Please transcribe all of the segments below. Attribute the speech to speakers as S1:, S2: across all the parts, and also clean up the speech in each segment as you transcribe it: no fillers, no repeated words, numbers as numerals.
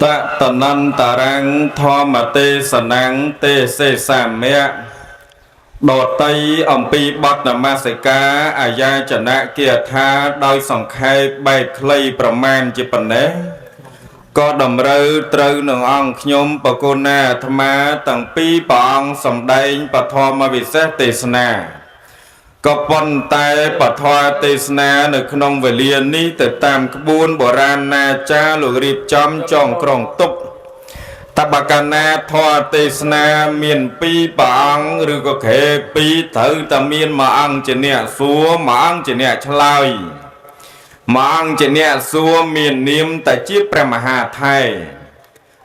S1: ตะตนันตารังธรรมเตสนังเตเสสามเมะโดดไตอมปีบัตนมาสิกาอาญาจนะเกียรธาโดยสังเขปใบคลีประมาณจิปนเนก็ดำเรือตรึหนึ่งองขยมปกุณาธรรมาตั้งปีปองสำแดงปฐมวิเศษเทศนาก็ปนแต่ปฐมเทศนาในขนมเวลียนนี้แต่ตามขบวนโบราณนาจาหรือรีบจำจองกรองตุกตบกันนาทอเทศนาเมียนปีปองหรือก็เขปีเถือตะเมียนมาอังเจเนียสัวมาอังเจเนียชลายมาอังเจเนียสัวเมียนนิมแต่จีบประมหาไทย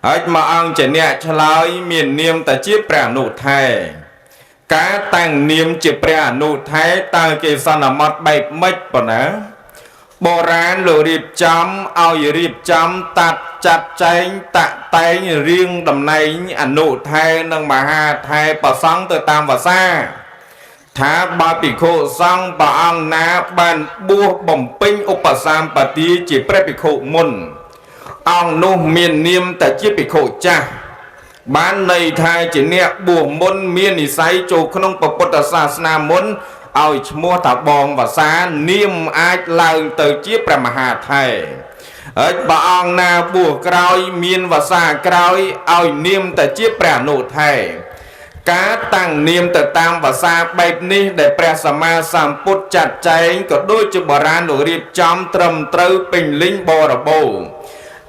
S1: ไอ้มาอังเจเนียชลายเมียนนิมแต่จีบประนุไทยการแต่งเนียมจีบประนุไทยตาเกษนมัดใบไม่ปนะโบราณหรือรีบจำเอาอย่ารีบจำตัดจัดใจตะไตเรียงดำในอนุไทยนังมหาไทยประสังตัวตามภาษาท้าบาปิโคสังปะอังนาบันบัวบ่มปิ้งอุปสามปฏิจิเปรปิโคมุนอังนุเมียนเนียมแต่จิปิโคจ้าบ้านในไทยจีเนี่ยบัวมุนเมียนิสัยโจขนมปปตศาสนามุนเอาชมัวตาบองภาษาเนียมอาจลายเตจิประมหาไทยบะอังนาบัวกรอยเมียนภาษากรอยเอาเนียมแต่จิประนุไทยการตั้งเนียมแต่ตามภาษาแบบนี้ได้แปลสมาสามพุทธจัดใจก็ด้วยจุบราณหรือรีบจำตรมตรึเป็นลิงบอระโบ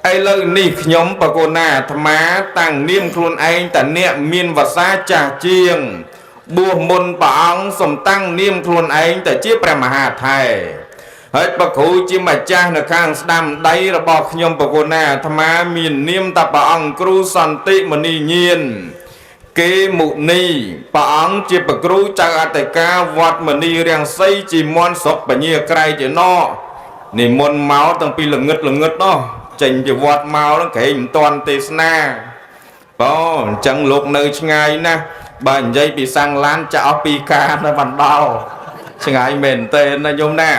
S1: ไอ้เลยนี่ขยมปะโกนาธรรมาตั้งเนียมครุนเองแต่เนี่ยมีนภาษาจ่าเจียงบัวมนปะอังสมตั้งเนียมครุนเองแต่จีประมหาไทยเฮ้ยปะคูจิมาจ้าในข้างสดำได้ระบอกขยมปะโกนาธรรมามีนเนียมตาปะอังครูสันติมณีเยียนเกมุนีปะอังจีปกรูจากอัตกาวัดมณีเรียงไซจีมอนศพปะเนียไกรเจนอนี่มนเมาตั้งปีหลังเงดเนาะจังจีวัดเมาแล้วเข็มตอนเตสนาป้อจังลูกเนยชงไงนะบ้านใจปีสังล้านจะเอาปีกาในวันดาวชงไงเหม็นเตนนะโยมนะ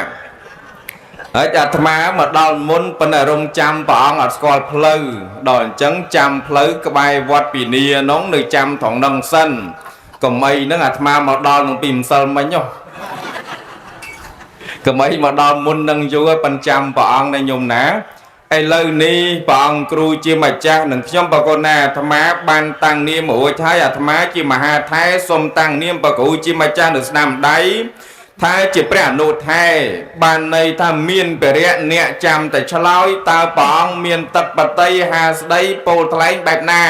S1: อาตมามาดอนมุนเป็นอารมณ์จำปองอัดสกอลเพลย์ดอนจังจำเพลย์กบายวัดปีเนียน้องในจำของดังสั้นก็ไม่นึกอาตมามาดอนลงปิ่มเซลมาเนาะก็ไม่มาดอนมุนดังอยู่เป็นจำปองในโยมนะไอ้เลยนี้ปองครูจีมาจ้าหนึ่งช่องปะโกนาอาตมาบันตังเนียมโอ้ใช้อาตมาจีมหาไทยสมตังเนียมปะกูจีมาจ้าหนึ่งสนามได้ท้ายจีประนุไทยบ้านในทำเมียนเปรียเนี่ยจำแต่ชะลอยตาปองเมียนตัดปะไตหาสไดโปทไลแบบหน้า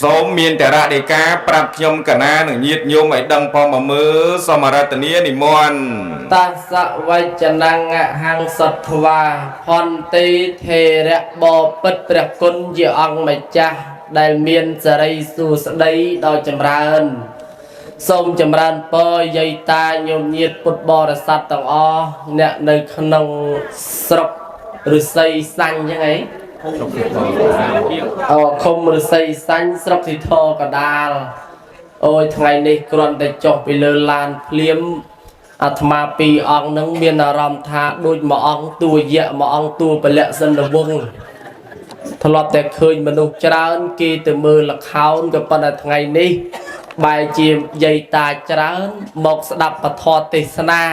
S1: สมเมียนแต่ระเดกาปรับยมกันนาหนึ่งยิดโยมไอ้ดังพอมามือสมรัตเนียนิมนต์
S2: ตัสสะวัจนังหังสัทวาพรติเทระบอปิดประกุลเยองไม่จ้าได้เมียนสไรสู่สไดดอยจำรานส้มจำรานปอยายตาโยมยิดปุตบริษัทต่างอ้อเนี่ยในขนมสรบหรือใส่สังยังไงคมหรือใส่สังสรบที่ทอกระดาลโอ้ยไงในกรอนได้จบไปเลยลานเพลียมอาตมาปีอังนังเมียนอารมณ์ท่าโดยมาอังตัวเยอะมาอังตัวไปเละสันวงทลอดแต่เคยมนุษย์จราอันกีแต่มือหลักเขากับปนไงนี้ใบจีมใหญ่ตาจราอันบอกสดับปะทอเตสนา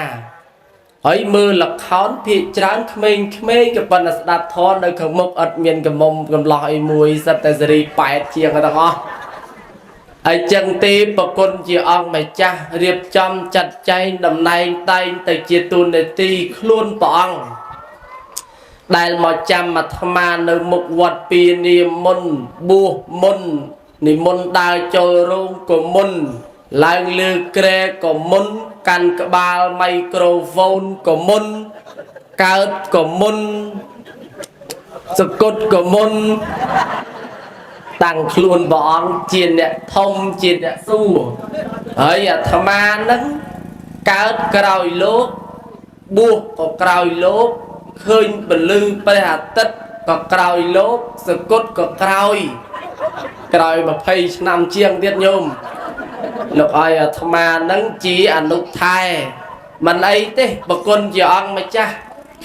S2: ไอ้มือหลักเขาพิจารณาเขมงกับปนสดับทอนโดยขมุกอัดเมียนกับมกำลอยมวยสัตย์แต่สรีไปเชียงกันต่อไอ้จังตีปกุลจีอังไม่จ้าเรียบจำจัดใจดำในไตแต่เจตุนในตีคล้วนปองได้มาจำมาทำมาในมุกวัดปีนิมนบัวมนนิมนดาวโจรุงก็มนลายเลือเกรก็มนกันกบาลไมโครโฟนก็มนเกิดก็มนสกดก็มนตั้งคลุนบองจีนเนี่ยทมจีนเนี่ยสู้เฮ้ยธรรมานั้นเกิดกระไรโลกบัวก็กระไรโลกเคยบรรลือไปหาตัดก็กระไรโลกสกดก็กระไรมาเพย์นำเชียงเดียดโยมลูกไอ้ธรรมานั้นจีอนุไทยมันไอ้เต้บกุลจีอังไม่จ้า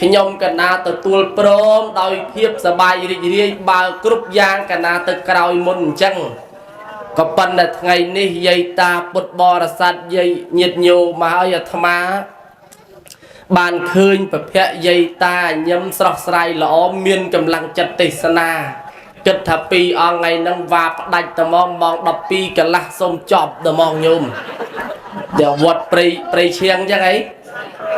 S2: ខ្ញុំកណាទទួលព្រមដោយភាពសប្បាយរីករាយបើគ្រប់យ៉ាងកណាទៅក្រោយមុនអញ្ចឹងក៏ប៉ុន្តែថ្ងៃនេះយាយតាពុទ្ធបរិស័ទយាយញាតិញោមមកឲ្យអាត្មាបានឃើញប្រភពយាយតាញឹមស្រស់ស្រាយល្អមានកម្លាំងចិត្តទេសនាគិតថាពីរអង្គថ្ងៃហ្នឹងវ៉ាផ្ដាច់ត្មងម៉ោង12កន្លះសូមចប់ត្មងញោមដែលវត្តព្រៃឈៀងអញ្ចឹងអី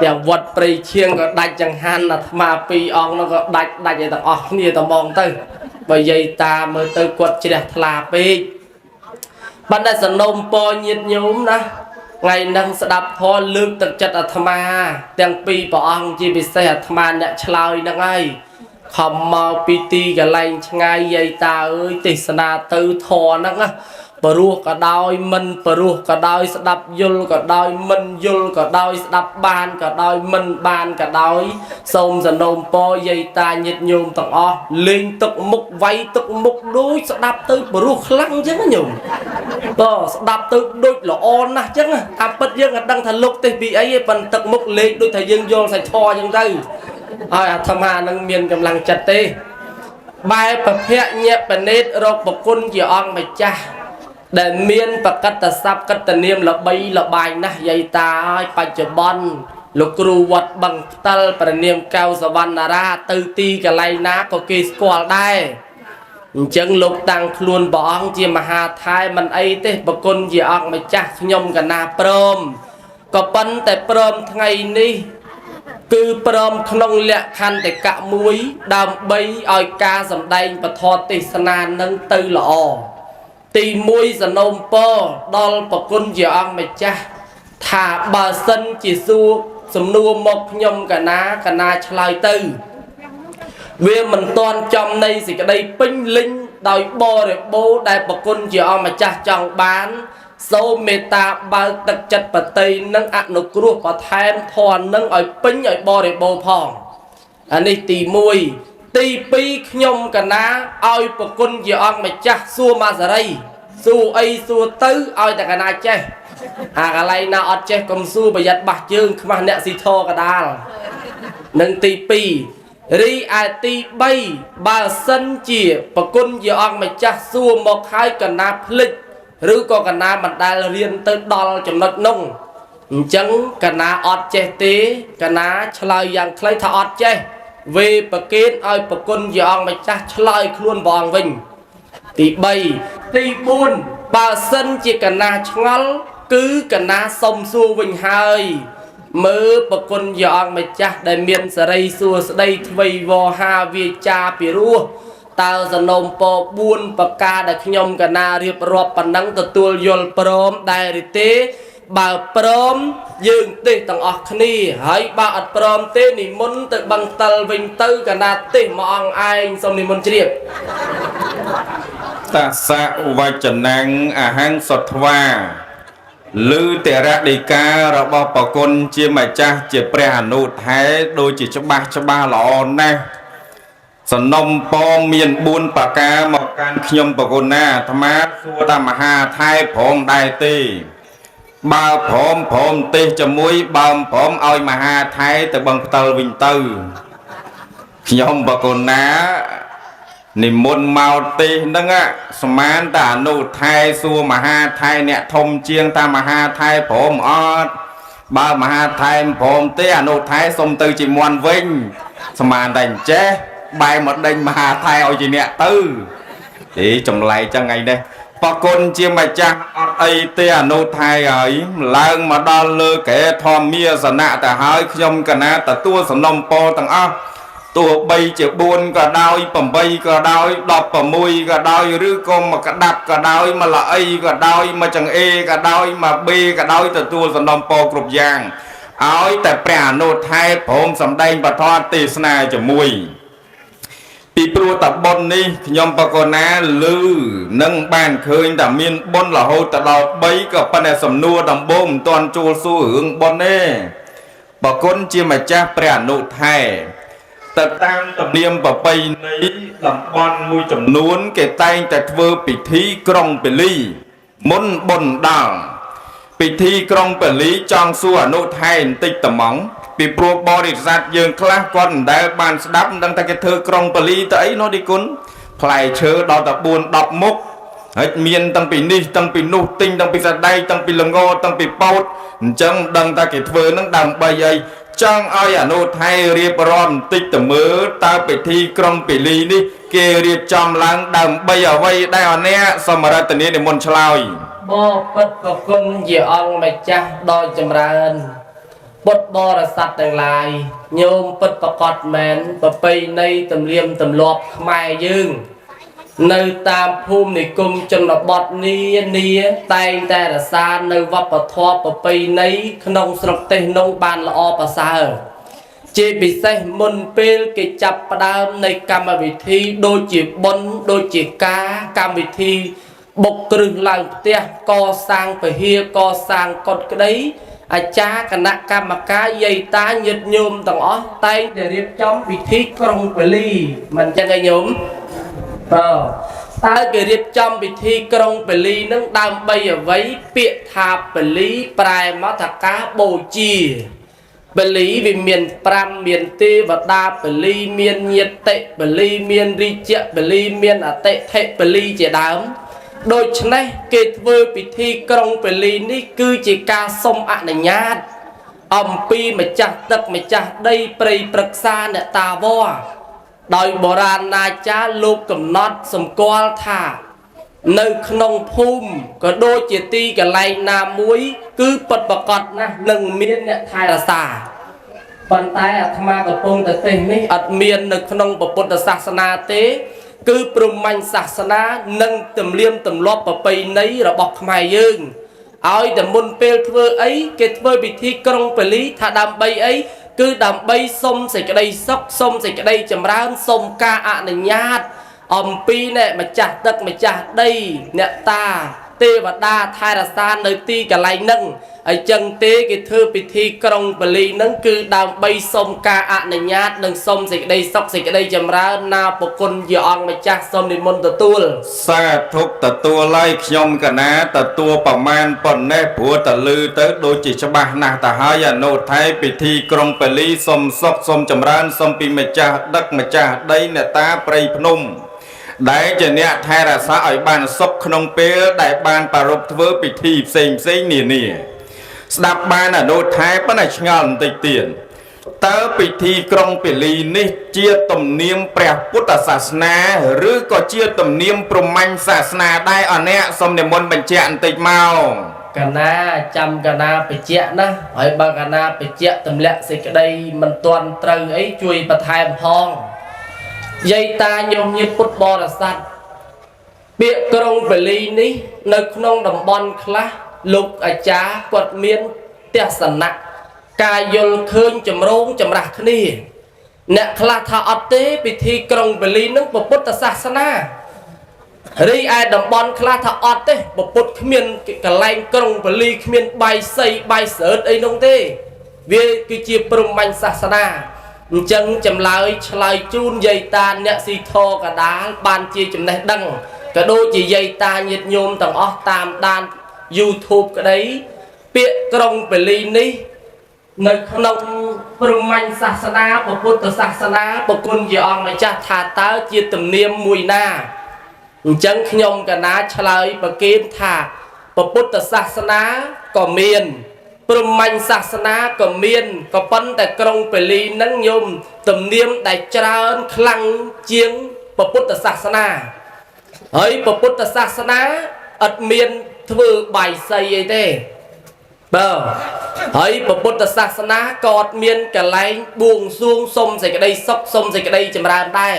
S2: ដែលវត្តព្រៃឈៀងក៏ដាច់ចង្ហាន់អាត្មាពីរអង្គហ្នឹងក៏ដាច់ឲ្យទាំងអស់គ្នាត្មងទៅបើយាយតាមើលទៅគាត់ជ្រះថ្លាពេកបណ្ឌិតសនំពរញាតិញោមណាថ្ងៃហ្នឹងស្ដាប់ធម៌លើកទឹកចិត្តអាត្មាទាំងពីរព្រះអង្គជាពិសេសអាត្មាអ្នកឆ្លើយហ្នឹងហើយខំមកពីទីកន្លែងឆ្ងាយយាយតាអើយទេសនាទៅធម៌ហ្នឹងណាព្រោះក៏ដោយមិនព្រោះក៏ដោយស្ដាប់យល់ក៏ដោយមិនយល់ក៏ដោយស្ដាប់បានក៏ដោយមិនបានក៏ដោយសូមសនំពរយាយតាញាតិញោមទាំងអស់លេងទឹកមុខវាយទឹកមុខដូចស្ដាប់ទៅព្រោះខ្លាំងអញ្ចឹងញោមក៏ស្ដាប់ទៅដូចល្អណាស់អញ្ចឹងតាមពិតយើងក៏ដឹងថាលោកទេសពីអីឯងប៉ុន្តែទឹកមុខលេងដូចថាយើងយល់សាច់ធម៌អញ្ចឹងទៅហើយអាត្មានឹងមានកម្លាំងចិត្តទេបែបប្រភពញាបនេតរកប្រគុណជាអង្គម្ចាស់ដែលមានបកតស័ព្ទកតនាមល្បីល្បាញណាស់យាយតាហើយបច្ចុប្បន្នលោកគ្រូវត្តបឹងផ្តិលប្រនាមកៅសវណ្ណារាទៅទីកន្លែងណាក៏គេស្គាល់ដែរអញ្ចឹងលោកតាំងខ្លួនព្រះអង្គជាមហាថែមិនអីទេប្រគុណជាអង្គម្ចាស់ខ្ញុំកណាព្រមក៏ប៉ុន្តែព្រមថ្ងៃនេះគឺព្រមក្នុងលក្ខន្តិកៈមួយដើម្បីឲ្យការសម្ដែងពធទេសនានឹងទៅល្អទី1សនំពរដល់ប្រគុណជាអង្គម្ចាស់ថាបើសិនជាសួរសំណួរមកខ្ញុំកណាឆ្លើយទៅវាមិនទាន់ចំនៃសេចក្តីពេញលេញដោយបរិបូរដែលប្រគុណជាអង្គម្ចាស់ចង់បានសូមមេត្តាបើកទឹកចិត្តបតីនិងអនុគ្រោះបន្ថែមធម៌នឹងឲ្យពេញឲ្យបរិបូរផងអានេះទី1ទី2ខ្ញុំកណាឲ្យប្រគុណជាអង្គម្ចាស់សួរមកសារីសួរអីសួរទៅឲ្យតែកណាចេះអាកន្លែងណាអត់ចេះកុំសួរប្រយ័ត្នបាសជើងខ្មាស់អ្នកស៊ីធរកដាលនិងទី2រីឯទី3បើសិនជាប្រគុណជាអង្គម្ចាស់សួរមកហើយកណាភ្លេចឬក៏កណាមិនដែលរៀនទៅដល់ចំណុចនោះអញ្ចឹងកណាអត់ចេះទេកណាឆ្លើយយ៉ាងខ្លីថាអត់ចេះវេប្រកេតឲ្យប្រគុណជាអង្គម្ចាស់ឆ្លើយខ្លួនព្រះអង្គវិញទី3ទី4បើសិនជាកណាឆ្ងល់គឺកណាសុំសួរវិញហើយមើលប្រគុណជាអង្គម្ចាស់ដែលមានសេរីសួស្តីទ្វៃវហាវាចាពីរោះតើសនំព4ប្រការដែលខ្ញុំកណារៀបរាប់ប៉ុណ្ណឹងទទួលយល់ព្រមដែរឬទេបើព្រមយើងទេសទាំងអស់គ្នាហើយបើអត់ព្រមទេនិមន្តទៅបឹងផ្តិលវិញទៅកណាទេសមួយអង្គឯងសូមនិមន្តជ្រាប
S1: តសៈវចនាំងអហង្សត្វាឮតរដីការបស់ប្រគុណជាម្ចាស់ជាព្រះអនុថែដូចជាច្បាស់ល្អណាស់សនំពងមាន4ប្រការមកកាន់ខ្ញុំប្រគុណណាអាត្មាសួរតាមមហាថែព្រមដែរទេបើព្រមទេសជាមួយបើព្រមឲ្យមហាថែទៅបឹងផ្តិលវិញទៅខ្ញុំប្រគុណណានិមន្តមកទេសហ្នឹងស្មានតែអនុថែសួរមហាថែអ្នកធំជាងតាមមហាថែព្រមអត់បើមហាថែព្រមទេអនុថែសុំទៅជាមន់វិញស្មានតែអញ្ចេះបែរមកដេញមហាថែឲ្យជាអ្នកទៅចម្លែកចឹងឯនេះប្រគុណជាម្ចាស់អត់អីទេអនុថែហើយឡើងមកដល់លើកែធម្មាសនៈទៅហើយខ្ញុំកណាទទួលសំណុំពរទាំងអស់ទោះបីជា4ក៏ដោយ8ក៏ដោយ16ក៏ដោយឬក៏មកក្តាប់ក៏ដោយមកល្អីក៏ដោយមកចង្អេក៏ដោយមកបេក៏ដោយទទួលសំណុំពរគ្រប់យ៉ាងឲ្យតែព្រះអនុថែព្រមសម្ដែងពធទេសនាជាមួយពីព្រោះតបុណ្យនេះខ្ញុំបកណាឮនឹងបានឃើញតែមានបុណ្យរហូតដល់3ក៏ប៉ុន្តែសំណួរដំបូងមិនទាន់ចូលសួររឿងបុណ្យទេបកុនជាម្ចាស់ព្រះអនុថែទៅតាមទំនៀមប្រពៃណីតំបន់មួយចំនួនគេតែងតែធ្វើពិធីក្រុងពលីមុនបុណ្យដល់ពិធីក្រុងពលីចង់សួរអនុថែបន្តិចត្មង ពីព្រោះបរិស័ទយើងខ្លះគាត់មិនដែលបានស្ដាប់មិនដឹងតែគេធ្វើក្រុងពលីទៅអីនោះឌីគុណផ្លែឈើដល់តែ4 10មុខហើយមានតាំងពីនេះតាំងពីនោះទិញតាំងពីសដៃតាំងពីល្ងតាំងពីពោតអញ្ចឹងដឹងតែគេធ្វើនឹងដើម្បីអីចង់ឲ្យអនុថៃរៀបរាប់បន្តិចទៅមើលតើពិធីក្រុងពលីនេះគេរៀបចំឡើងដើម្បីអ្វីដែរអអ្នកសមរតនានិមន្តឆ្លើយ
S2: បបិទ្ធប្រគុណជាអង្គម្ចាស់ដ៏ចម្រើនពុទ្ធបរិស័ទទាំងឡាយញោមពិតប្រកបមែនប្រពៃណីទំនៀមទម្លាប់ខ្មែរយើងនៅតាមភូមិនិគមជនបទនានាតែងតែរក្សានៅវប្បធម៌ប្រពៃណីក្នុងស្រុកទេសនោះបានល្អប្រសើរជាពិសេសមុនពេលគេចាប់ផ្ដើមនៃកម្មវិធីដូចជាបុណ្យដូចជាការកម្មវិធីបុកគ្រឹះឡើងផ្ទះកសាងពហិកសាងកុដិក្តីអាចារ្យគណៈកម្មការយាយតាញាតិញោមទាំងអស់តែងតែរៀបចំពិធីក្រុងពលីមិនចឹងឯងញោមតើគេរៀបចំពិធីក្រុងពលីនឹងដើម្បីអ្វីពាក្យថាពលីប្រែមកថាការបូជាពលីវាមាន5មានទេវតាពលីមានញាតិពលីមានរាជពលីមានអតិថិពលីជាដើមដូច្នេះគេធ្វើពិធីក្រុងពលីនេះគឺជាការសុំអនុញ្ញាតអំពីម្ចាស់ទឹកម្ចាស់ដីព្រៃព្រឹក្សាអ្នកតាវត្តដោយបុរាណអាចារ្យលោកកំណត់សម្គាល់ថានៅក្នុងភូមិក៏ដូចជាទីកន្លែងណាមួយគឺពិតប្រាកដណាស់នឹងមានអ្នកថែរក្សាប៉ុន្តែអាត្មាកំពុងតែទេសនេះអត់មាននៅក្នុងពុទ្ធសាសនាទេគឺព្រហ្មញ្ញសាសនានិងទំនៀមទម្លាប់ប្រពៃណីរបស់ខ្មែរយើងឲ្យតែមុនពេលធ្វើអីគេធ្វើពិធីក្រុងពលីថាដើម្បីអីគឺដើម្បីសុំសេចក្តីសុខសុំសេចក្តីចម្រើនសុំការអនុញ្ញាតអំពីអ្នកម្ចាស់ទឹកម្ចាស់ដីអ្នកតាទេវតាថែរក្សានៅទីកន្លែងហ្នឹងហើយចឹងទេគេធ្វើពិធីក្រុងពលីហ្នឹងគឺដើម្បីសុំការអនុញ្ញាតនិងសុំសេចក្តីសុខសេចក្តីចម្រើនណាប្រគុណជាអង្គម្ចាស់សូមនិមន្តទទួល
S1: សាធុទទួលហើយខ្ញុំកណាទទួលប្រមាណប៉ុណ្ណេះព្រោះតលឺទៅដូចជាច្បាស់ណាស់ទៅហើយអនុថៃពិធីក្រុងពលីសុំសុខសុំចម្រើនសុំពីម្ចាស់ដឹកម្ចាស់ដីអ្នកតាព្រៃភ្នំដែលជាអ្នកថែរក្សាឲ្យបានសុខក្នុងពេលដែលបានប្រារព្ធធ្វើពិធីផ្សេងនានាស្ដាប់បានអនុថែប៉ុន្តែឆ្ងល់បន្តិចទៀតតើពិធីក្រុងពលីនេះជាទំនៀមព្រះពុទ្ធសាសនាឬក៏ជាទំនៀមព្រហ្មញ្ញសាសនាដែរអអ្នកសូមនិមន្តបញ្ជាក់បន្តិចមក
S2: កណាចាំកណាបញ្ជាក់ណាហើយបើកណាបញ្ជាក់ទម្លាក់សេចក្តីមិនទាន់ត្រូវអីជួយបន្ថែមផងយាយតាញោមញាតិពុទ្ធបរិស័ទពាក្យក្រុងពលីនេះនៅក្នុងតំបន់ខ្លះលោកអាចារ្យគាត់មានទស្សនៈការយល់ឃើញចម្រូងចម្រាស់គ្នាអ្នកខ្លះថាអត់ទេពិធីក្រុងពលីនឹងពុទ្ធសាសនារីឯតំបន់ខ្លះថាអត់ទេពុទ្ធគ្មានកន្លែងក្រុងពលីគ្មានបាយសីបាយសើតអីនោះទេវាគឺជាព្រហ្មញ្ញសាសនាអញ្ចឹងចម្លើយឆ្លើយជូនយាយតាអ្នកស៊ីធកដាលបានជាចំណេះដឹងក៏ដូចជាយាយតាញាតិញោមទាំងអស់តាមដាន YouTube ក្តីពាក្យក្រុងពលីនេះនៅក្នុងព្រហ្មញ្ញសាសនាពុទ្ធសាសនាប្រគុណជាអង្គម្ចាស់ថាតើជាទំនៀមមួយណាអញ្ចឹងខ្ញុំកណាឆ្លើយប្រគេនថាពុទ្ធសាសនាក៏មានព្រហ្មញ្ញសាសនាក៏មានក៏ប៉ុន្តែក្រុងពលីនឹងញោមទំនៀមដែលច្រើនខ្លាំងជាងពុទ្ធសាសនាហើយពុទ្ធសាសនាអត់មានធ្វើបាយសីអីទេបើហើយពុទ្ធសាសនាក៏អត់មានកន្លែងបួងសួងសុំសេចក្តីសុខសុំសេចក្តីចម្រើនដែរ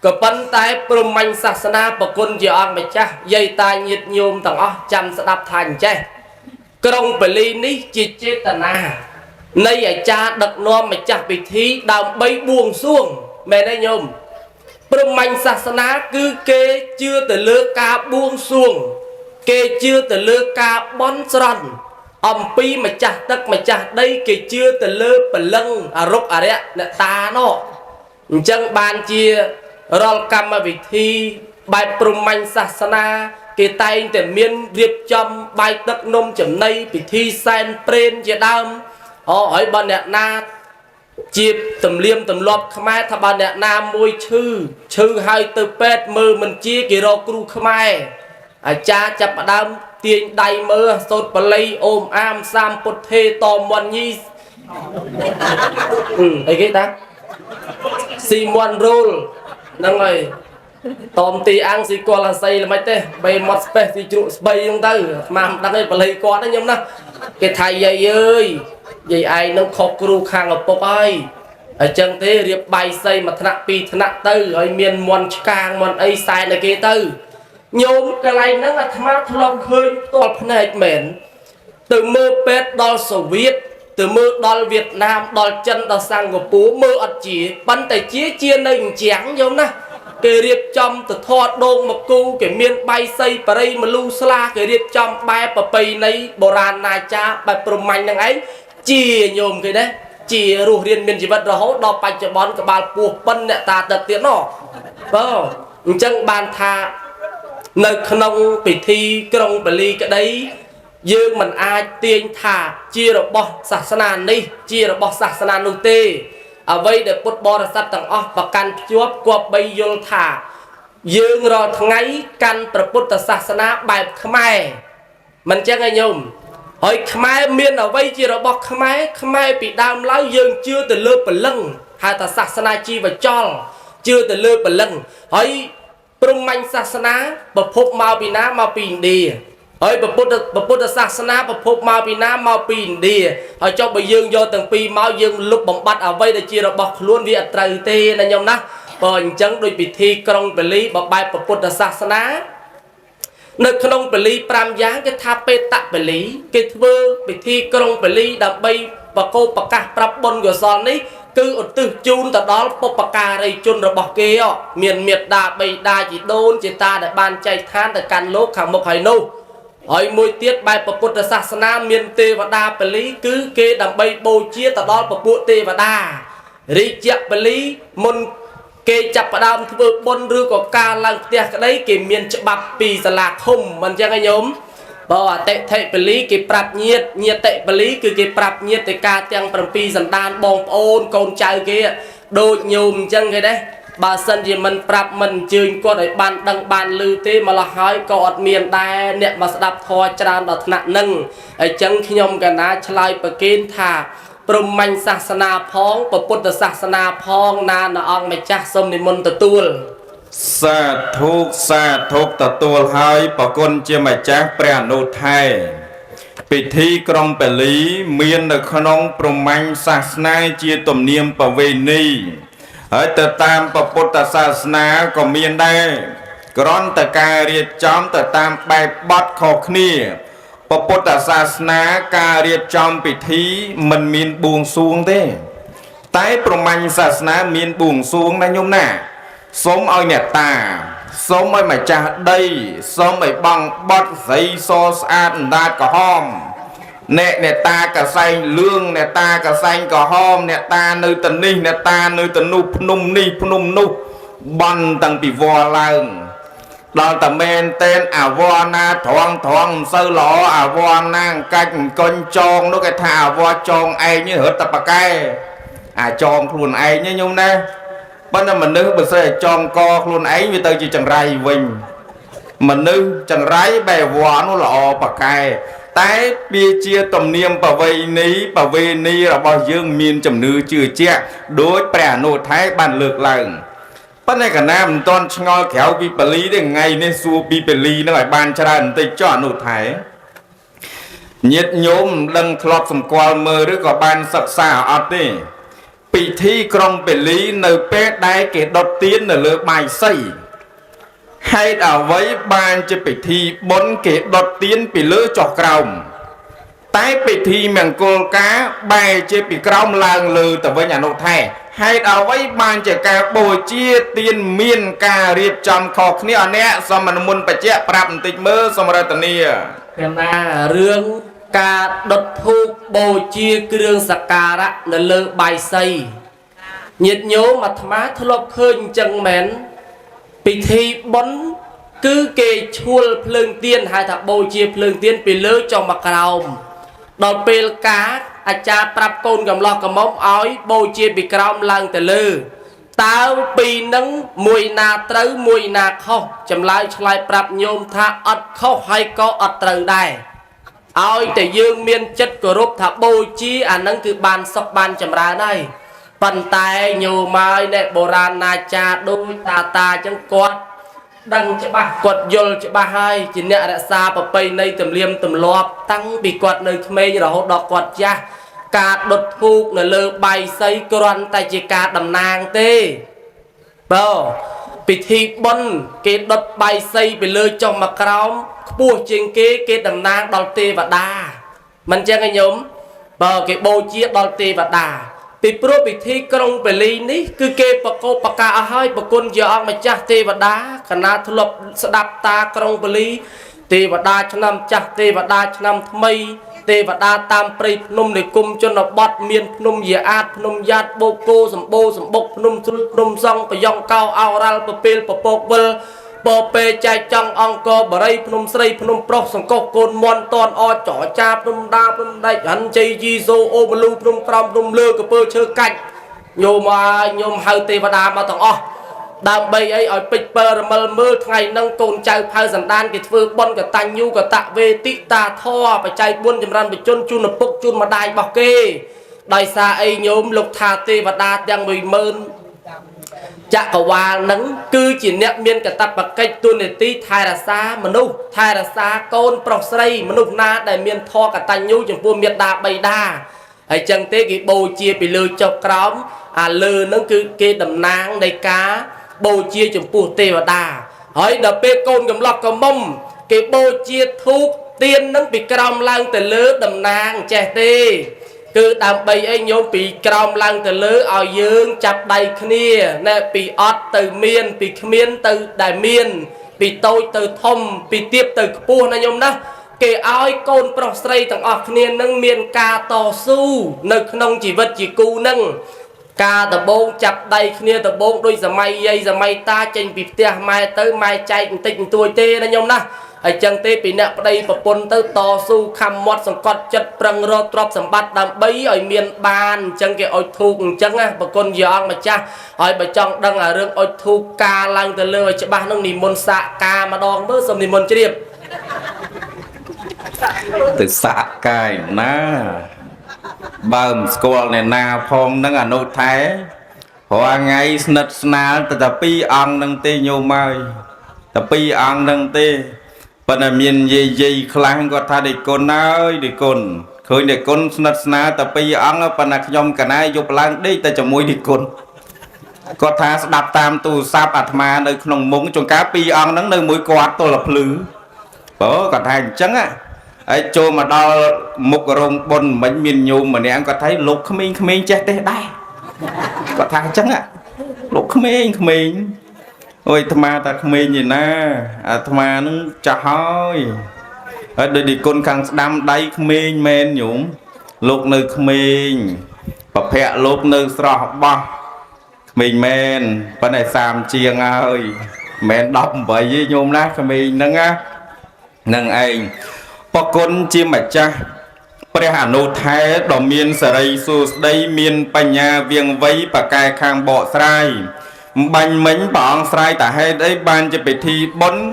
S2: ក៏ប៉ុន្តែព្រហ្មញ្ញសាសនាប្រគុណជាអង្គម្ចាស់យាយតាញាតិញោមទាំងអស់ចាំស្ដាប់ថាអញ្ចេះក្រុងពលីនេះជាចេតនានៃអាចារ្យដឹកនាំម្ចាស់ពិធីដើម្បីបួងសួងមែនទេញោមព្រហ្មញ្ញសាសនាគឺគេជឿទៅលើការបួងសួងគេជឿទៅលើការបន់ស្រន់អំពីម្ចាស់ទឹកម្ចាស់ដីគេជឿទៅលើពលឹងអរុកអរិយអ្នកតានោះអញ្ចឹងបានជារាល់កម្មវិធីបែបព្រហ្មញ្ញសាសនាគេតែងតែមានរៀបចំបាយទឹកនំចំណីពិធីសែនព្រេនជាដើមហើយបើអ្នកណា ជាទំលៀមទម្លាប់ខ្មែរថាបើអ្នកណាមួយឈឺហើយទៅពេទ្យមើលមិនជាគេរកគ្រូខ្មែរអាចារ្យចាប់ផ្ដើមទាញដៃមើលសូត្របល័យអូមអាមសាមពុទ្ធេតមន់ញីអីគេតាស៊ីមន់រូលហ្នឹងហើយតមទីអាំងស៊ីកលអាស័យល្មិចទេបីមាត់ស្ពេះទីជ្រក់ស្បីហ្នឹងទៅស្មានដឹងឯងបល័យគាត់ហ្នឹងខ្ញុំណាគេថាយាយអើយយាយឯងនឹងខុសគ្រូខាងឪពុកហើយអញ្ចឹងទេរៀបបាយសីមួយថ្នាក់ពីរថ្នាក់ទៅហើយមានមន់ឆ្កាងមន់អីសែនឲ្យគេទៅញោមកន្លែងហ្នឹងអាត្មាធ្លាប់ឃើញផ្ទាល់ភ្នែកមែនទៅមើលពេទ្យដល់សូវៀតទៅមើលដល់វៀតណាមដល់ចិនដល់សិង្ហបុរីមើលអត់ជាប៉ុន្តែជានៅអញ្ចឹងញោមណាគេរៀបចំទៅថតដងមកគូគេមានបាយសីបរិយមលូស្លាគេរៀបចំបែបប្រពៃណីបុរាណណាចាបែបព្រមាញ់ហ្នឹងឯងជាញោមគេដែរជារស់រៀនមានជីវិតរហូតដល់បច្ចុប្បន្នក្បាលពោះប៉ិនអ្នកតាទឹកទៀតណោះបើអញ្ចឹងបានថានៅក្នុងពិធីក្រុងបាលីក្តីយើងមិនអាចទាញថាជារបស់សាសនានេះជារបស់សាសនានោះទេអ្វីដែលពុទ្ធបរិស័ទទាំងអស់ប្រកាន់ភ្ជាប់គប្បីយល់ថាយើងរាល់ថ្ងៃកាន់ព្រះពុទ្ធសាសនាបែបខ្មែរមិនចឹងឯងញោមហើយខ្មែរមានអ្វីជារបស់ខ្មែរពីដើមឡើយយើងជឿទៅលើព្រលឹងហៅថាសាសនាជីវចលជឿទៅលើព្រលឹងហើយព្រហ្មញ្ញសាសនាប្រភពមកពីណាមកពីឥណ្ឌាហើយព្រះពុទ្ធសាសនាប្រភពមកពីណាមកពីឥណ្ឌាហើយចុះបើយើងយកទាំងពីរមកយើងលុបបំបត្តិអ្វីដែលជារបស់ខ្លួនវាអត់ត្រូវទេណាញោមណាបើអញ្ចឹងដោយពិធីក្រុងបាលីបបែបព្រះពុទ្ធសាសនានៅក្នុងបាលី5យ៉ាងគេថាបេតបាលីគេធ្វើពិធីក្រុងបាលីដើម្បីបកោប្រកាសប្រាប់បុណ្យកុសលនេះគឺឧទ្ទិសជូនទៅដល់បុព្វការីជនរបស់គេមានមេត្តាបិតាជីដូនជាតាដែលបានចែកឋានទៅកាន់លោកខាងមុខហើយនោះហើយមួយទៀតបែបពុទ្ធសាសនាមានទេវតាបាលីគឺគេដើម្បីបូជាទៅដល់ពពួកទេវតារាជបាលីមុនគេចាប់ផ្ដើមធ្វើបុណ្យឬក៏ការឡើងផ្ទះក្តីគេមានច្បាប់ពីសាលាឃុំមិនចឹងឯងញោមបើអតិថិបាលីគេប្រាប់ញាតិបាលីគឺគេប្រាប់ញាតិការទាំង7សន្តានបងប្អូនកូនចៅគេដូចញោមអញ្ចឹងគេដែរបើសិនជាមិនប្រាប់មិនអញ្ជើញគាត់ឲ្យបានដឹងបានឮទេម្ល៉េះហើយក៏អត់មានដែរអ្នកមកស្ដាប់ធម៌ច្រើនដល់ថ្នាក់ហ្នឹងអញ្ចឹងខ្ញុំកណាឆ្លើយប្រគេនថាព្រហ្មញ្ញសាសនាផងពុទ្ធសាសនាផងណានអង្គម្ចាស់សូមនិមន្តទទួល
S1: សាធុទទួលហើយប្រគុណជាម្ចាស់ព្រះអនុថែពិធីក្រុងបាលីមាននៅក្នុងព្រហ្មញ្ញសាសនាជាទំនៀមប្រវេណីហើយទៅតាមពុទ្ធសាសនាក៏មានដែរគ្រាន់តែការរៀបចំទៅតាមបែបបទខុសគ្នាពុទ្ធសាសនាការរៀបចំពិធីមិនមានបួងសួងទេតែព្រហ្មញ្ញសាសនាមានបួងសួងណាញោមណាសូមឲ្យអ្នកតាសូមឲ្យម្ចាស់ដីសូមឲ្យបងបត់ស្រីសស្អាតអណ្ដាតក្រហមអ្នកតាកសែងលឿងអ្នកតាកសែងក្រហមអ្នកតានៅទៅនេះអ្នកតានៅទៅនោះភ្នំនេះភ្នំនោះបន់តាំងពីវល់ឡើងដល់តែមែនតែនអាវរណាត្រង់មិនសូវល្អអាវរណាកាច់អង្គុញចងនោះគេថាអាវរចងឯងនេះរត់តែប៉កែអាចងខ្លួនឯងញោមណាប៉ុន្តែមនុស្សបើសិនតែចងកខ្លួនឯងវាទៅជាចង្រៃវិញមនុស្សចង្រៃបែបវរនោះល្អប៉កែតែវាជាទំនៀមប្រវេណីរបស់យើងមានជំនឿជឿជាក់ដោយព្រះអនុថែបានលើកឡើងប៉ុន្តែកណាមិនទាន់ឆ្ងល់ក្រៅពីបាលីទេថ្ងៃនេះសួរពីបាលីនឹងឲ្យបានច្រើនបន្តិចចុះអនុថែញាតិញោមដឹងធ្លាប់សម្គាល់មើលឬក៏បានសិក្សាអត់ទេពិធីក្រុងបាលីនៅពេលដែលគេដុតទៀននៅលើបាយសីហេតុអ្វីបានជាពិធីបុណ្យគេដុតទៀនពីលើចុះក្រោមតែពិធីមង្គលការបែរជាពីក្រោមឡើងលើទៅវិញអនុថែហេតុអ្វីបានជាការបូជាទៀនមានការរៀបចំខុសគ្នាអអ្នកសមនមុនបច្ចៈប្រាប់បន្តិចមើលសមរតនី
S2: កណារឿងការដុតធូបបូជាគ្រឿងសក្ការៈនៅលើបាយសីញាតិញោមអាត្មាធ្លាប់ឃើញអញ្ចឹងមែនពិធីបុណ្យគឺគេឈួលភ្លើងទៀនហៅថាបូជាភ្លើងទៀនពីលើចុះមកក្រោមដល់ពេលការ អាចារ្យប្រាប់កូនកំឡោះកំមុំឲ្យបូជាពីក្រោមឡើងទៅលើតើពីនឹងមួយណាត្រូវមួយណាខុសចម្លើយឆ្លើយប្រាប់ញោមថាអត់ខុសហើយក៏អត់ត្រូវដែរឲ្យតែយើងមានចិត្តគោរពថាបូជាអានឹងគឺបានសុខបានចម្រើនហើយប៉ុន្តែញោមហើយអ្នកបុរាណណាចារដូចតាចឹងគាត់ដឹងច្បាស់គាត់យល់ច្បាស់ហើយជាអ្នករក្សាប្រពៃណីទំនៀមទម្លាប់តាំងពីគាត់នៅក្មេងរហូតដល់គាត់ចាស់ការដុតធូបនៅលើបាយសីគ្រាន់តែជាការតំណាងទេបើពិធីបុណ្យគេដុតបាយសីពីលើចុះមកក្រោមខ្ពស់ជាងគេតំណាងដល់ទេវតាមិនចឹងទេញោមបើគេបូជាដល់ទេវតាពីព្រោះពិធីក្រុងពលីនេះគឺគេប្រកបប្រកាសឲ្យហើយប្រគុណជាអង្គម្ចាស់ទេវតាកណាធ្លាប់ស្ដាប់តាក្រុងពលីទេវតាឆ្នាំចាស់ទេវតាឆ្នាំថ្មីទេវតាតាមព្រៃភ្នំនៃគុំជនបទមានភ្នំយាអាតភ្នំយ៉ាតបូកគោសម្បូរសម្បុកភ្នំជ្រុលភ្នំសង់ប្រយ៉ងកោអោរ៉ាល់ពពេលពពកវិលពពេចែកចង់អង្គបរិយភ្នំស្រីភ្នំប្រុសសង្កុះកូនមន់តនអចរចាភ្នំដាភ្នំដេចហាន់ជ័យជីសូអូមលូភ្នំក្រោមភ្នំលើកពើឈើកាច់ញោមញោមហៅទេវតាមកទាំងអស់ដើម្បីអីឲ្យពេជ្រពើរមិលមើលថ្ងៃហ្នឹងកូនចៅផៅសន្តានគេធ្វើបុណ្យកតញ្ញូកតវេតិតាធរបច្ច័យ4ចម្រើនបជនជូនឪពុកជូនម្ដាយរបស់គេដោយសារអីញោមលោកថាទេវតាទាំង10000ចក្រវាលនឹងគឺជាអ្នកមានកតបកិច្ចទូនាទីថែរក្សាមនុស្សថែរក្សាកូនប្រុសស្រីមនុស្សណាដែលមានធម៌កតញ្ញូចំពោះមាតាបិតាហើយចឹងទេគេបូជាពីលើចុះក្រោមអាលើនឹងគឺគេតំណាងនៃការបូជាចំពោះទេវតាហើយដល់ពេលកូនកំឡោះកំមុំគេបូជាធូបទៀននឹងពីក្រោមឡើងទៅលើតំណាងចេះទេគឺដើម្បីអីញោមពីក្រោមឡើងទៅលើឲ្យយើងចាប់ដៃគ្នាណែពីអត់ទៅមានពីគ្មានទៅដែលមានពីតូចទៅធំពីទាបទៅខ្ពស់ណាញោមណាគេឲ្យកូនប្រុសស្រីទាំងអស់គ្នានឹងមានការតស៊ូនៅក្នុងជីវិតជាគូនឹងការដបងចាប់ដៃគ្នាដបងដូចសម័យយាយសម័យតាចេញពីផ្ទះម៉ែទៅម៉ែចែកបន្តិចបន្តួចទេណាញោមណាហើយចឹងទេពីអ្នកប្តីប្រពន្ធទៅតស៊ូខំមាត់សង្កត់ចិត្តប្រឹងរកទ្រព្យសម្បត្តិដើម្បីឲ្យមានបានអញ្ចឹងគេអុជធូបអញ្ចឹងណាប្រគុណជាអង្គម្ចាស់ហើយបើចង់ដឹងអារឿងអុជធូបការឡើងទៅលើឲ្យច្បាស់នឹងនិមន្តសាកការម្ដងមើលសូមនិមន្តជ្រាប
S1: ទៅសាកកាយណាបើមិនស្គាល់អ្នកណាផងនឹងអនុថែរាល់ថ្ងៃស្និទ្ធស្នាលតែ2អង្គនឹងទេញោមហើយតែ2អង្គនឹងទេប៉ុន្តែមានយាយខ្លះគាត់ថាដេគុណហើយដេគុណឃើញដេគុណស្និទ្ធស្នាលតែ2អង្គប៉ុន្តែខ្ញុំកណាយយប់ឡើងដេកតែជាមួយដេគុណគាត់ថាស្ដាប់តាមទូរស័ព្ទអាត្មានៅក្នុងមុងចង្ការ2អង្គហ្នឹងនៅមួយគាត់ទល់ភ្លឺបើគាត់ថាអញ្ចឹងហើយចូលមកដល់មុខរោងបុណ្យមិនមានញោមម្នាក់គាត់ថាលោកក្មេងៗចេះទេដែរគាត់ថាអញ្ចឹងលោកក្មេងអូយអាត្មាតាក្មេងឯណាអាត្មានឹងចាស់ហើយដូចឌីគុណខាងស្ដាំដៃក្មេងមែនញោមលោកនៅក្មេងប្រភពលោកនៅស្រស់បោះក្មេងមែនប៉ុន្តែ30ជាងហើយមិនមែន18ទេញោមណាក្មេងហ្នឹងណានឹងឯងប្រគុណជាម្ចាស់ព្រះអនុថែដ៏មានសេរីសួស្តីមានបញ្ញាវៀងវៃប្រកែខាងបកស្រាយបាញ់មិញព្រះអង្គស្រ័យតាហេតុអីបានជាពិធីបុណ្យ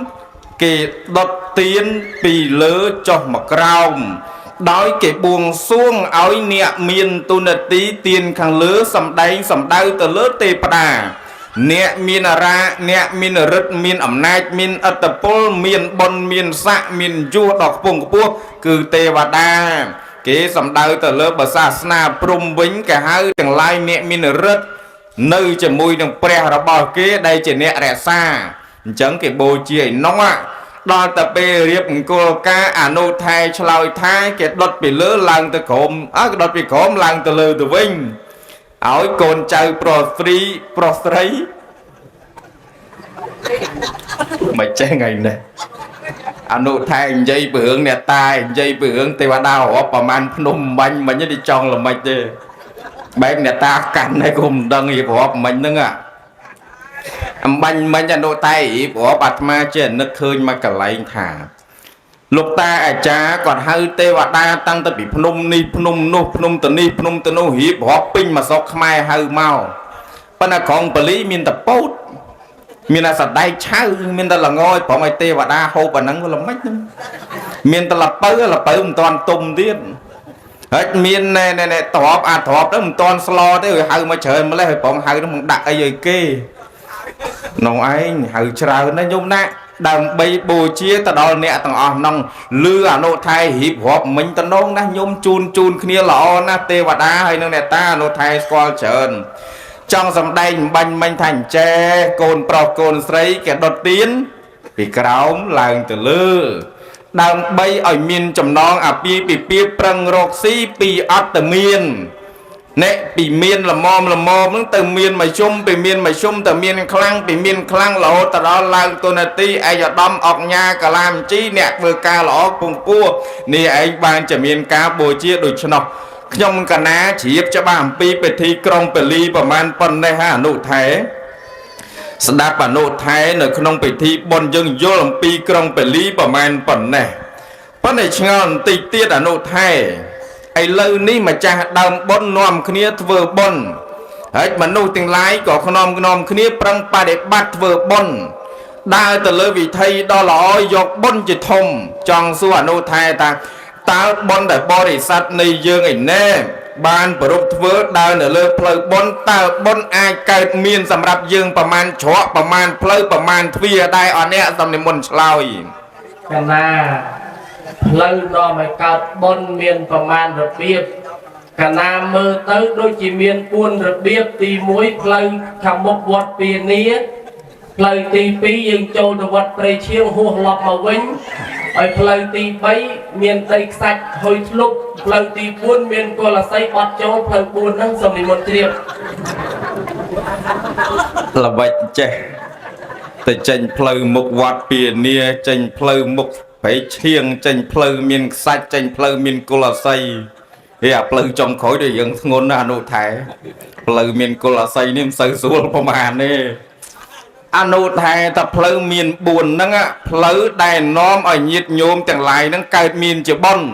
S1: គេដុតទៀនពីលើចុះមកក្រោមដោយគេបួងសួងឲ្យអ្នកមានទុនទីទៀនខាងលើសំដែងសំដៅទៅលើទេវតាអ្នកមានអារាអ្នកមានរិទ្ធមានអំណាចមានអត្តពលមានបុណ្យមានស័ក្តិមានយុះដល់ខ្ពង់ខ្ពស់គឺទេវតាគេសំដៅទៅលើសាសនាព្រំវិញគេហៅទាំងឡាយអ្នកមានរិទ្ធនៅជាមួយនឹងព្រះរបស់គេដែលជាអ្នករក្សាអញ្ចឹងគេបូជាឯនោះដល់តែពេលរៀបអង្គលការអនុថែឆ្លើយថាគេដុតពីលើឡើងទៅក្រោមគេដុតពីក្រោមឡើងទៅលើទៅវិញឲ្យកូនចៅប្រុសស្រីមិនចេះថ្ងៃនេះអនុថែនិយាយពីរឿងអ្នកតានិយាយពីរឿងទេវតារាប់ប្រមាណភ្នំបាញ់មិញទេចង់ល្មិចទេបែបអ្នកតាកាន់ហើយក៏មិនដឹងរៀបរាប់មិញហ្នឹងអំបញ្ញមិញអនុថែរៀបរាប់អាត្មាជានឹកឃើញមកកន្លែងថា លោកតាអាចារ្យគាត់ហៅទេវតាតាំងទៅពីភ្នំនេះភ្នំនោះភ្នំទៅនេះភ្នំទៅនោះរៀបរាប់ពេញមកស្រុកខ្មែរហៅមកប៉ុន្តែក្រុងប៉ាលីមានតែពោតមានតែសដែកឆៅមានតែល្ងយព្រមឲ្យទេវតាហូបអាហ្នឹងវាល្មិចហ្នឹងមានតែលពៅមិនតាន់ទុំទៀតហើយមានណែទ្របអាទ្របទៅមិនតាន់ស្លទេហៅមកច្រើនម្លេះហើយព្រមហៅហ្នឹងមិនដាក់អីឲ្យគេនោះឯងហៅច្រើនណាស់ញោមណាដើម្បីបូជាទៅដល់អ្នកទាំងអស់ហ្នឹងលឺអនុថែរៀបរាប់មិញតំណងណាញោមជូនគ្នាល្អណាស់ទេវតាហើយនឹងអ្នកតាអនុថែស្គាល់ច្រើនចង់សំដែងបាញ់មិញថាអញ្ចេះកូនប្រុសកូនស្រីគេដុតទៀនពីក្រោមឡើងទៅលើដើម្បីឲ្យមានចំណងអាពាហ៍ពិពាហ៍ប្រឹងរកស៊ីពីអត្តមានអ្នកពីមានល្មមហ្នឹងទៅមានមជ្ឈុំពីមានមជ្ឈុំទៅមានខ្លាំងពីមានខ្លាំងរហូតដល់ឡើងទូនាទីឯកឧត្តមអុកញ៉ាកាឡាមជីអ្នកធ្វើការល្អពងពោះនេះឯងបានจะមានការបូជាដូច្នោះខ្ញុំកណាជ្រាបច្បាស់អំពីពិធីក្រុងពលីប្រមាណប៉ុណ្ណេះអនុថែស្ដាប់អនុថែនៅក្នុងពិធីបុណ្យយើងយល់អំពីក្រុងពលីប្រមាណប៉ុណ្ណេះប៉ុន្តែឆ្ងល់បន្តិចទៀតអនុថែឥឡូវនេះម្ចាស់ដើមបុណ្យនាំគ្នាធ្វើបុណ្យហើយមនុស្សទាំងឡាយក៏ខ្នំគ្នាប្រឹងបដិបត្តិធ្វើបុណ្យដើរទៅលើវិធីដ៏ល្អយកបុណ្យជាធំចង់សួរអនុថែថាតើបុណ្យដែលបរិស័ទនៃយើងឯណែបានប្រពធ្វើដើរនៅលើផ្លូវបុណ្យតើបុណ្យអាចកើតមានសម្រាប់យើងប្រមាណច្រកប្រមាណផ្លូវប្រមាណទ្វារដែរអអ្នកសំនិមន្តឆ្លើយក
S2: ណាផ្លូវនាំឲ្យកើតបុណ្យមានប្រមាណរបៀបកណាមើលទៅដូចជាមាន4របៀបទី1ផ្លូវខាងមុខវត្តពានីផ្លូវទី2យើងចូលទៅវត្តព្រៃឈៀងហួសឡប់មកវិញហើយផ្លូវទី3មានដីខ្សាច់ហុយធ្លុបផ្លូវទី4មានកុលស័យបត់ចូលផ្លូវ4ហ្នឹងសូមនិមន្តជ្រាប
S1: ល្បិចចេះទៅចេញផ្លូវមុខវត្តពានីចេញផ្លូវមុខព្រៃឈៀងចេញផ្លូវមានខ្សាច់ចេញផ្លូវមានកុលស័យហេអាផ្លូវចំក្រោយដូចយើងធ្ងន់ណាស់អនុថែផ្លូវមានកុលស័យនេះមិនសូវស្រួលប្រហែលទេអនុថែតែផ្លូវមាន4ហ្នឹងផ្លូវដែលនាំឲ្យញាតិញោមទាំងឡាយហ្នឹងកើតមានជាបុណ្យ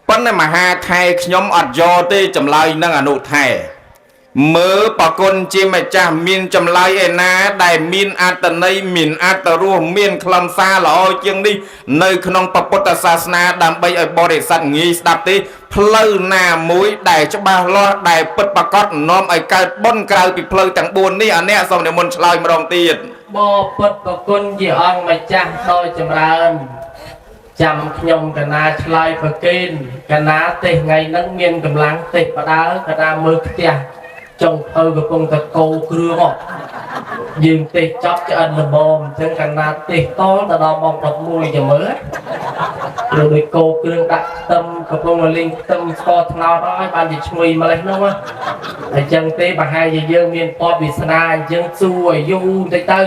S1: ប៉ុន្តែមហាថែខ្ញុំអត់យកទេចម្លើយហ្នឹងអនុថែមើលប្រគុណជាម្ចាស់មានចម្លើយឯណាដែលមានអត្តន័យមានអត្តរសមានខ្លឹមសារល្អជាងនេះនៅក្នុងពុទ្ធសាសនាដើម្បីឲ្យបរិស័ទងាយស្ដាប់ទេផ្លូវណាមួយដែលច្បាស់លាស់ដែលពិតប្រាកដនាំឲ្យកើតបុណ្យក្រៅពីផ្លូវទាំង4នេះអាអ្នកសូមនិមន្តឆ្លើយម្ដងទៀត
S2: បពុទ្ធប្រគុណជាអង្គម្ចាស់ដ៏ចម្រើនចាំខ្ញុំកណាឆ្លើយប្រកេនកណាទេថ្ងៃហ្នឹងមានកម្លាំងទេបដើកណាមើលផ្ទះចុងភៅកំពុងតែកោគ្រឿងយើងទេចប់ឆ្អិនល្មមអញ្ចឹងកណាទេតទៅដល់ម៉ោង11ចាំមើលព្រោះដូចកោគ្រឿងដាក់ខ្ទឹមកំពុងលេងខ្ទឹមស្ករត្នោតហើយបានជាឈ្ងុយម្លេះនោះអញ្ចឹងទេប្រហែលជាយើងមានពតវាសនាអញ្ចឹងសួរឲ្យយូរតិចទៅ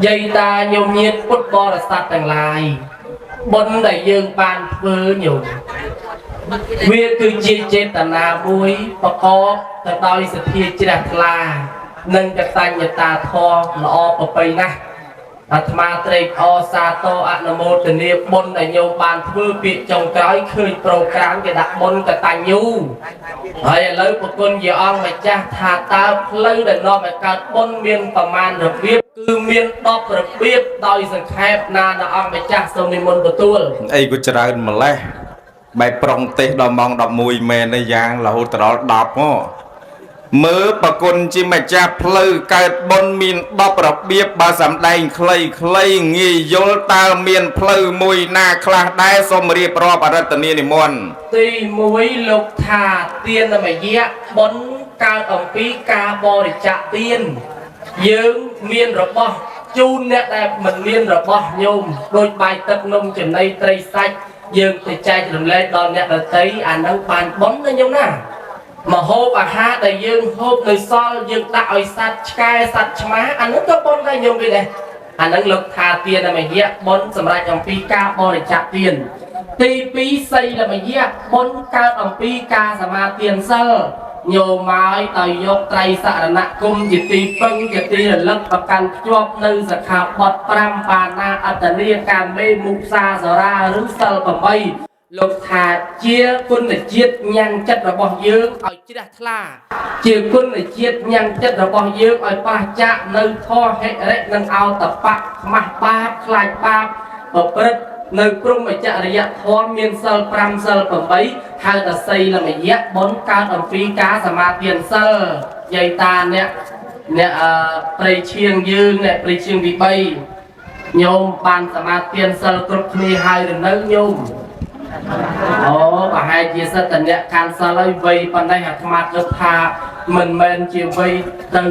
S2: យាយតាញោមញាតពុទ្ធបរិស័ទទាំងឡាយបុណ្យដែលយើងបានធ្វើញោមវាគឺជាចេតនាមួយប្រកបទៅដោយសទ្ធាជ្រះថ្លានិងកតញ្ញតាធម៌ល្អប្រពៃណាស់អាត្មាត្រេកអរសាទរអនុមោទនាបុណ្យដែលញោមបានធ្វើពាក្យចុងក្រោយឃើញប្រូក្រាមគេដាក់បុណ្យកតញ្ញូហើយឥឡូវប្រគុណជាអង្គម្ចាស់ថាតើផ្លូវដែលនាំឲ្យកើតបុណ្យមានប្រមាណរបៀបគឺមាន10របៀបដោយសង្ខេបណានៅអង្គម្ចាស់សូមនិមន្តទទួល
S1: អីក៏ច្រើនម្លេះបែបប្រងទេសដល់ម៉ោង11មែនទេយ៉ាងរហូតដល់10មកមើលប្រគុណជាម្ចាស់ផ្លូវកើតបុណ្យមាន10របៀបបើសំដែងខ្លីងាយយល់តើមានផ្លូវមួយណាខ្លះដែរសូមរៀបរាប់អរតនានិមន្ត
S2: ទី1លោកថាទានមយៈបុណ្យកើតអំពីការបរិច្ចាគទានយើងមានរបស់ជូនអ្នកដែលមិនមានរបស់ញោមដូចបាយទឹកនំចំណីត្រីសាច់យើងទៅចែករំលែកដល់អ្នកដទៃអានឹងបានបុណ្យណាញោមណាមហូបអាហារដែលយើងហូបនៅសល់យើងដាក់ឲ្យសត្វឆ្កែសត្វឆ្មាអានឹងក៏បុណ្យដែរញោមវិញដែរអានឹងលោកថាទានមយៈបុណ្យសម្រាប់អំពីការបរិច្ចាគទានទី2សីលមយៈបុណ្យកើតអំពីការសមាទានសិល โยมไม้ต่อยยกไตรสารณกุมจิตตีปึงจิตตีระลึกประกันจวบในสขาบดปรำปานาอัตเนียการเมมุกซาสราหรือสัลปไมលោកថាជាគុណជាតិញ៉ាំងចិត្តរបស់យើងឲ្យជ្រះថ្លាជាគុណជាតិញ៉ាំងចិត្តរបស់យើងឲ្យប៉ះចាក់នៅធម៌ហិរិនិងអោតបៈខ្មាស់បាបខ្លាចបាបប្រព្រឹត្តនៅព្រហ្មចរិយធម៌មានសិល5សិល8ហៅថាសីលមយៈបុណ្យកើតអំពីការសមាធិសិលយាយតាអ្នកព្រៃឈៀងយើងអ្នកព្រៃឈៀងទី3ញោមបានសមាធិសិលគ្រប់គ្នាហើយឬនៅញោមអូប្រហែលជាសិទ្ធិអ្នកកាន់សិលហើយវ័យប៉ុណ្ណេះអាត្មាគិតថាមិនមែនជាវ័យទៅ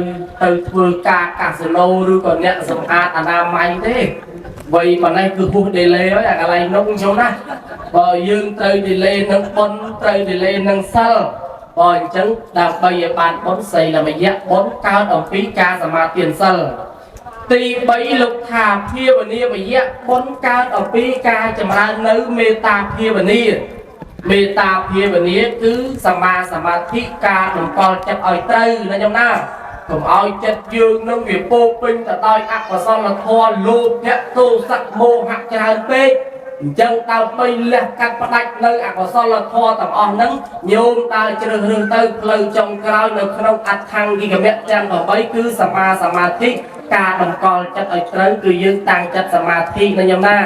S2: ធ្វើការកាស៊ីណូឬក៏អ្នកសម្អាតអនាម័យទេវ័យប៉ុណ្ណេះគឺហួសដេឡេហើយអាកន្លែងនោះខ្ញុំណាបើយើងត្រូវដេឡេនឹងបុណ្យត្រូវដេឡេនឹងសិលបើអញ្ចឹងដើម្បីឲ្យបានបុណ្យសីលមយៈបុណ្យកើតអំពីការសមាធិសិលទី3លោកថាភាវនាមយៈបុណ្យកើតអំពីការចម្រើននៅមេត្តាភាវនាមេត្តាភាវនាគឺសមាសមាធិការតម្កល់ចិត្តឲ្យត្រូវណាញោមណាកុំឲ្យចិត្តយើងនឹងវាពោពេញទៅដោយអកុសលធម៌លោភៈទោសៈមោហៈច្រើនពេកអញ្ចឹងដើម្បីលះកាត់ផ្ដាច់នៅអកុសលធម៌ទាំងអស់ហ្នឹងញោមតើជ្រើសរើសទៅផ្លូវចុងក្រោយនៅក្នុងអដ្ឋង្គិកមៈទាំង8គឺសមាសមាធិការតម្កល់ចិត្តឲ្យត្រូវគឺយើងតាំងចិត្តសមាធិណាញោមណា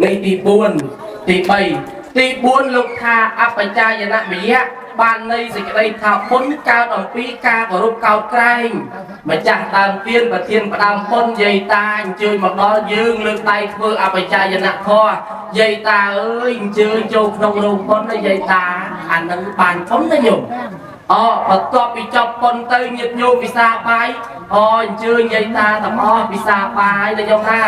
S2: នេះទី4ទី3ទី4លោកថាអបច្ចាយនមយៈបាននៃសេចក្តីថាបុណ្យកើតអំពីការគោរពកោតក្រែងម្ចាស់ដើមទានប្រធានផ្ដើមបុណ្យយាយតាអញ្ជើញមកដល់យើងលើកដៃធ្វើអបច្ចាយនធម៌យាយតាអើយអញ្ជើញចូលក្នុងរោងបុណ្យយាយតាអានឹងបានបុណ្យណាញោមបន្ទាប់ពីចប់បុណ្យទៅញាតិញោមពិសាបាយអញ្ជើញយាយតាទាំងអស់ពិសាបាយណាញោមណា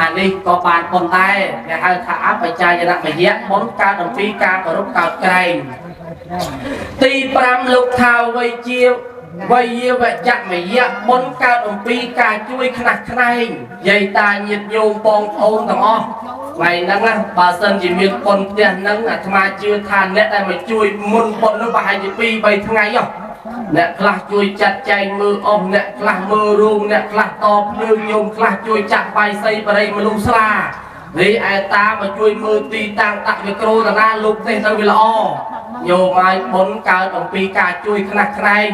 S2: អានេះក៏បានបុណ្យដែរគេហៅថាអបច្ចាយនមយៈបុណ្យកើតអំពីការគោរពកោតក្រែងទី5លោកថាវ័យជាវ័យវចមយៈបុណ្យកើតអំពីការជួយខ្នះខ្នែងយាយតាញាតិញោមបងប្អូនទាំងអស់ថ្ងៃហ្នឹងណាបើសិនជាមានបុណ្យផ្ទះហ្នឹងអាត្មាជឿថាអ្នកដែលមកជួយមុនបុណ្យនោះប្រហែលជា2 3ថ្ងៃអ្នកខ្លះជួយចាត់ចែងមើលអស់អ្នកខ្លះមើលរោងអ្នកខ្លះតបភ្លើងញោមខ្លះជួយចាក់បាយសីបរិយមនុស្សស្លានេះឯតាមកជួយមើលទីតាំងដាក់មីក្រូតាណាលោកទេសទៅវាល្អញោមឲ្យបុណ្យកើតអំពីការជួយខ្នះខ្នែង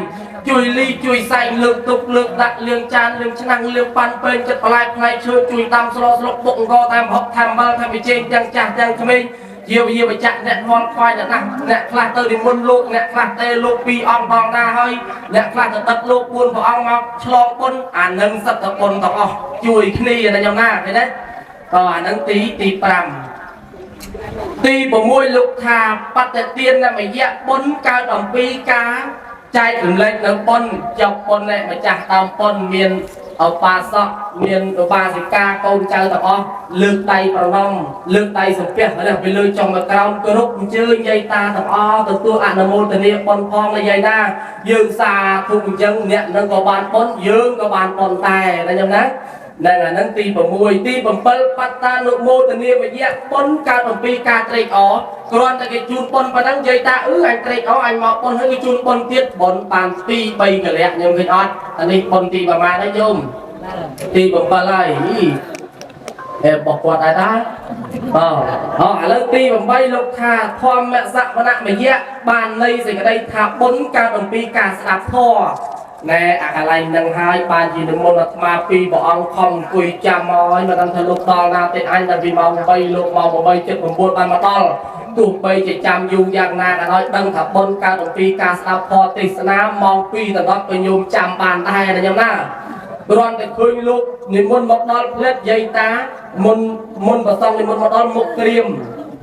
S2: ជួយលីជួយសែងលើកទុកលើកដាក់លាងចានលាងឆ្នាំងលាងប៉ាន់ពេញចិត្តបន្លែផ្លែឈើជួយដាំស្លស្លុកបុកអង្គតាមហុកតាមបាល់តាមវិជែងទាំងចាស់ទាំងក្មេងជាបច្ចៈអ្នកមន់ខ្វាយអ្នកណាអ្នកខ្លះទៅនិមន្តលោកអ្នកខ្លះទេលោក2អង្គផងណាហើយអ្នកខ្លះទៅដឹកលោក4ព្រះអង្គមកឆ្លងបុណ្យអានឹងសត្វបុណ្យទាំងអស់ជួយគ្នាណាញោមណាឃើញទេក៏អានឹងទី5ទី6លោកថាបតទានមយៈបុណ្យកើតអំពីការចែករំលែកនៅបុណ្យចប់បុណ្យនេះម្ចាស់ដើមបុណ្យមានឧបាសកមានឧបាសិកាកូនចៅទាំងអស់លើកដៃប្រណម្យលើកដៃសំពះទៅលើចុងមកក្រោមគោរពអញ្ជើញយាយតាទាំងអស់ទទួលអនុមោទនាបុណ្យផងណាយាយតាយើងសាធុអញ្ចឹងអ្នកនឹងក៏បានបុណ្យយើងក៏បានបុណ្យដែរណាញោមណានឹងអានឹងទី6ទី7បត្តានុមោទនាមយៈបុណ្យកើតអំពីការត្រេកអរគ្រាន់តែគេជូនបុណ្យប៉ុណ្ណឹងយាយតាអញត្រេកអរអញមកបុណ្យហើយគេជូនបុណ្យទៀតបុណ្យបាន2 3កលៈញោមឃើញអត់អានេះបុណ្យទីប្រមាណហើយញោមទី7ហើយបោះគាត់ដែរតាឥឡូវទី8លោកថាធម្មសវនមយៈបាននៃសេចក្តីថាបុណ្យកើតអំពីការស្ដាប់ធម៌ណែអាកន្លែងនឹងហើយបានជានិមន្តអាត្មា2ព្រះអង្គខំអង្គុយចាំមកហើយមិនដឹងថាលោកដល់ណាទេអញតែពីម៉ោង3លោកម៉ោង8:09បានមកដល់ទោះបីជាចាំយូរយ៉ាងណាក៏ដោយដឹងថាបុណ្យកើតអំពីការស្ដាប់ធម៌ទេសនាម៉ោង2ដល់10ក៏ញោមចាំបានដែរណាញោមណាគ្រាន់តែឃើញលោកនិមន្តមកដល់ផ្លិតយាយតាមុនប្រសងនិមន្តមកដល់មុខក្រៀម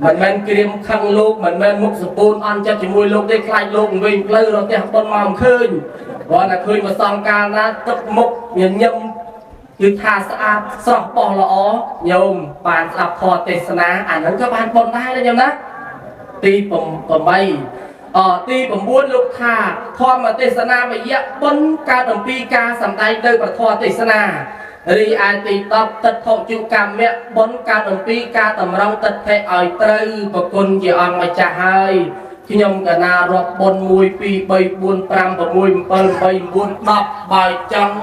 S2: មិនមែនក្រៀមខឹងលោកមិនមែនមុខសពូនអន់ចិត្តជាមួយលោកទេខ្លាចលោកវិញផ្លូវរត់ផ្ទះបុណ្យមកមិនឃើញគាត់តែឃើញប្រសងកាលណាទឹកមុខញញឹមគឺថាស្អាតស្រស់បោះល្អញោមបានស្ដាប់ធម៌ទេសនាអាហ្នឹងក៏បានបុណ្យដែរញោមណាទី8ទី9លោកថាធម្មទេសនាមយៈបុណ្យកើតអំពីការសម្ដែងនៅព្រះធម៌ទេសនារីឯទី10ទិដ្ឋជុកម្មៈបុណ្យកើតអំពីការតម្រង់ទិដ្ឋិឲ្យត្រូវប្រគុណជាអង្គម្ចាស់ហើយ ខ្ញុំកណារាប់បុណ្យ1 2 3 4 5 6 7 8 9 10បើចង់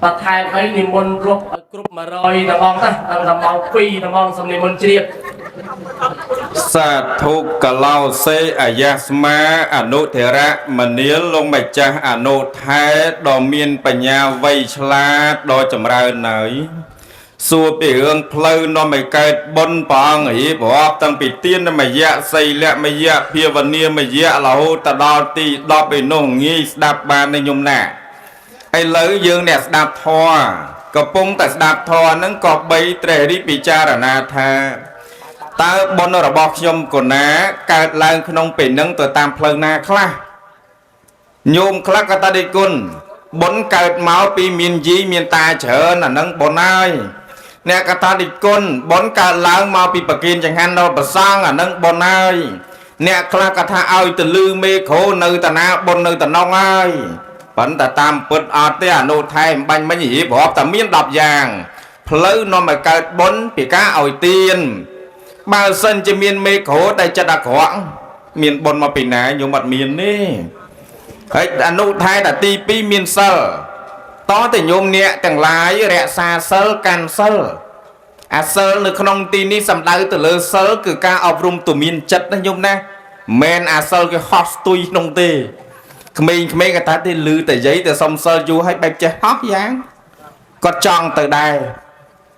S2: បន្ថែមអីនិមន្តរាប់ឲ្យគ្រប់100ទាំងអស់ណាដល់ម៉ោង2ទាំងអស់សំនិមន្តជ្រាប
S1: សាធុកឡោសេអាយាស្មាអនុធរៈមនាលលោកម្ចាស់អនុថែដ៏មានបញ្ញាវៃឆ្លាតដ៏ចម្រើនហើយសួរពីរឿងផ្លូវនាំឲ្យកើតបុណ្យព្រះអង្គរៀបរាប់តាំងពីទានមយៈសីលមយៈភាវនាមយៈរហូតដល់ទី10ឯនោះងាយស្ដាប់បានទេញោមណាឥឡូវយើងអ្នកស្ដាប់ធម៌កំពុងតែស្ដាប់ធម៌ហ្នឹងក៏បីត្រេះរិះពិចារណាថាតើបុណ្យរបស់ខ្ញុំកូនណាកើតឡើងក្នុងពេលហ្នឹងទៅតាមផ្លូវណាខ្លះញោមខ្លះក៏តាដូចគុណបុណ្យកើតមកពីមានយីមានតាច្រើនអាហ្នឹងបុណ្យហើយអ្នកកតាដូចគុណបុណ្យកើតឡើងមកពីប្រគិនចង្ហាន់ដល់ប្រសងអាហ្នឹងបុណ្យហើយអ្នកខ្លះក៏ថាឲ្យទៅលឺមេក្រូនៅតាណាបុណ្យនៅតំណងហើយប៉ុន្តែតាមពិតអត់ទេអនុថែមបាញ់មិញរៀបរាប់តែមាន10យ៉ាងផ្លូវនាំឲ្យកើតបុណ្យពីការឲ្យទានបើសិនជាមានមេក្រូតែចិត្តអាក្រក់មានបុណ្យមកពីណាញោមអត់មានទេហើយអនុថែតែទី2មានសិលតតែញោមអ្នកទាំងឡាយរក្សាសិលកាន់សិលអាសិលនៅក្នុងទីនេះសំដៅទៅលើសិលគឺការអប់រំទូមានចិត្តណាញោមណាមិនអាសិលគេហោះស្ទុយក្នុងទេក្មេងៗក៏ថាទេលឺតែយាយតែសុំសិលយូរឲ្យបែបចេះហោះយ៉ាងគាត់ចង់ទៅដែរ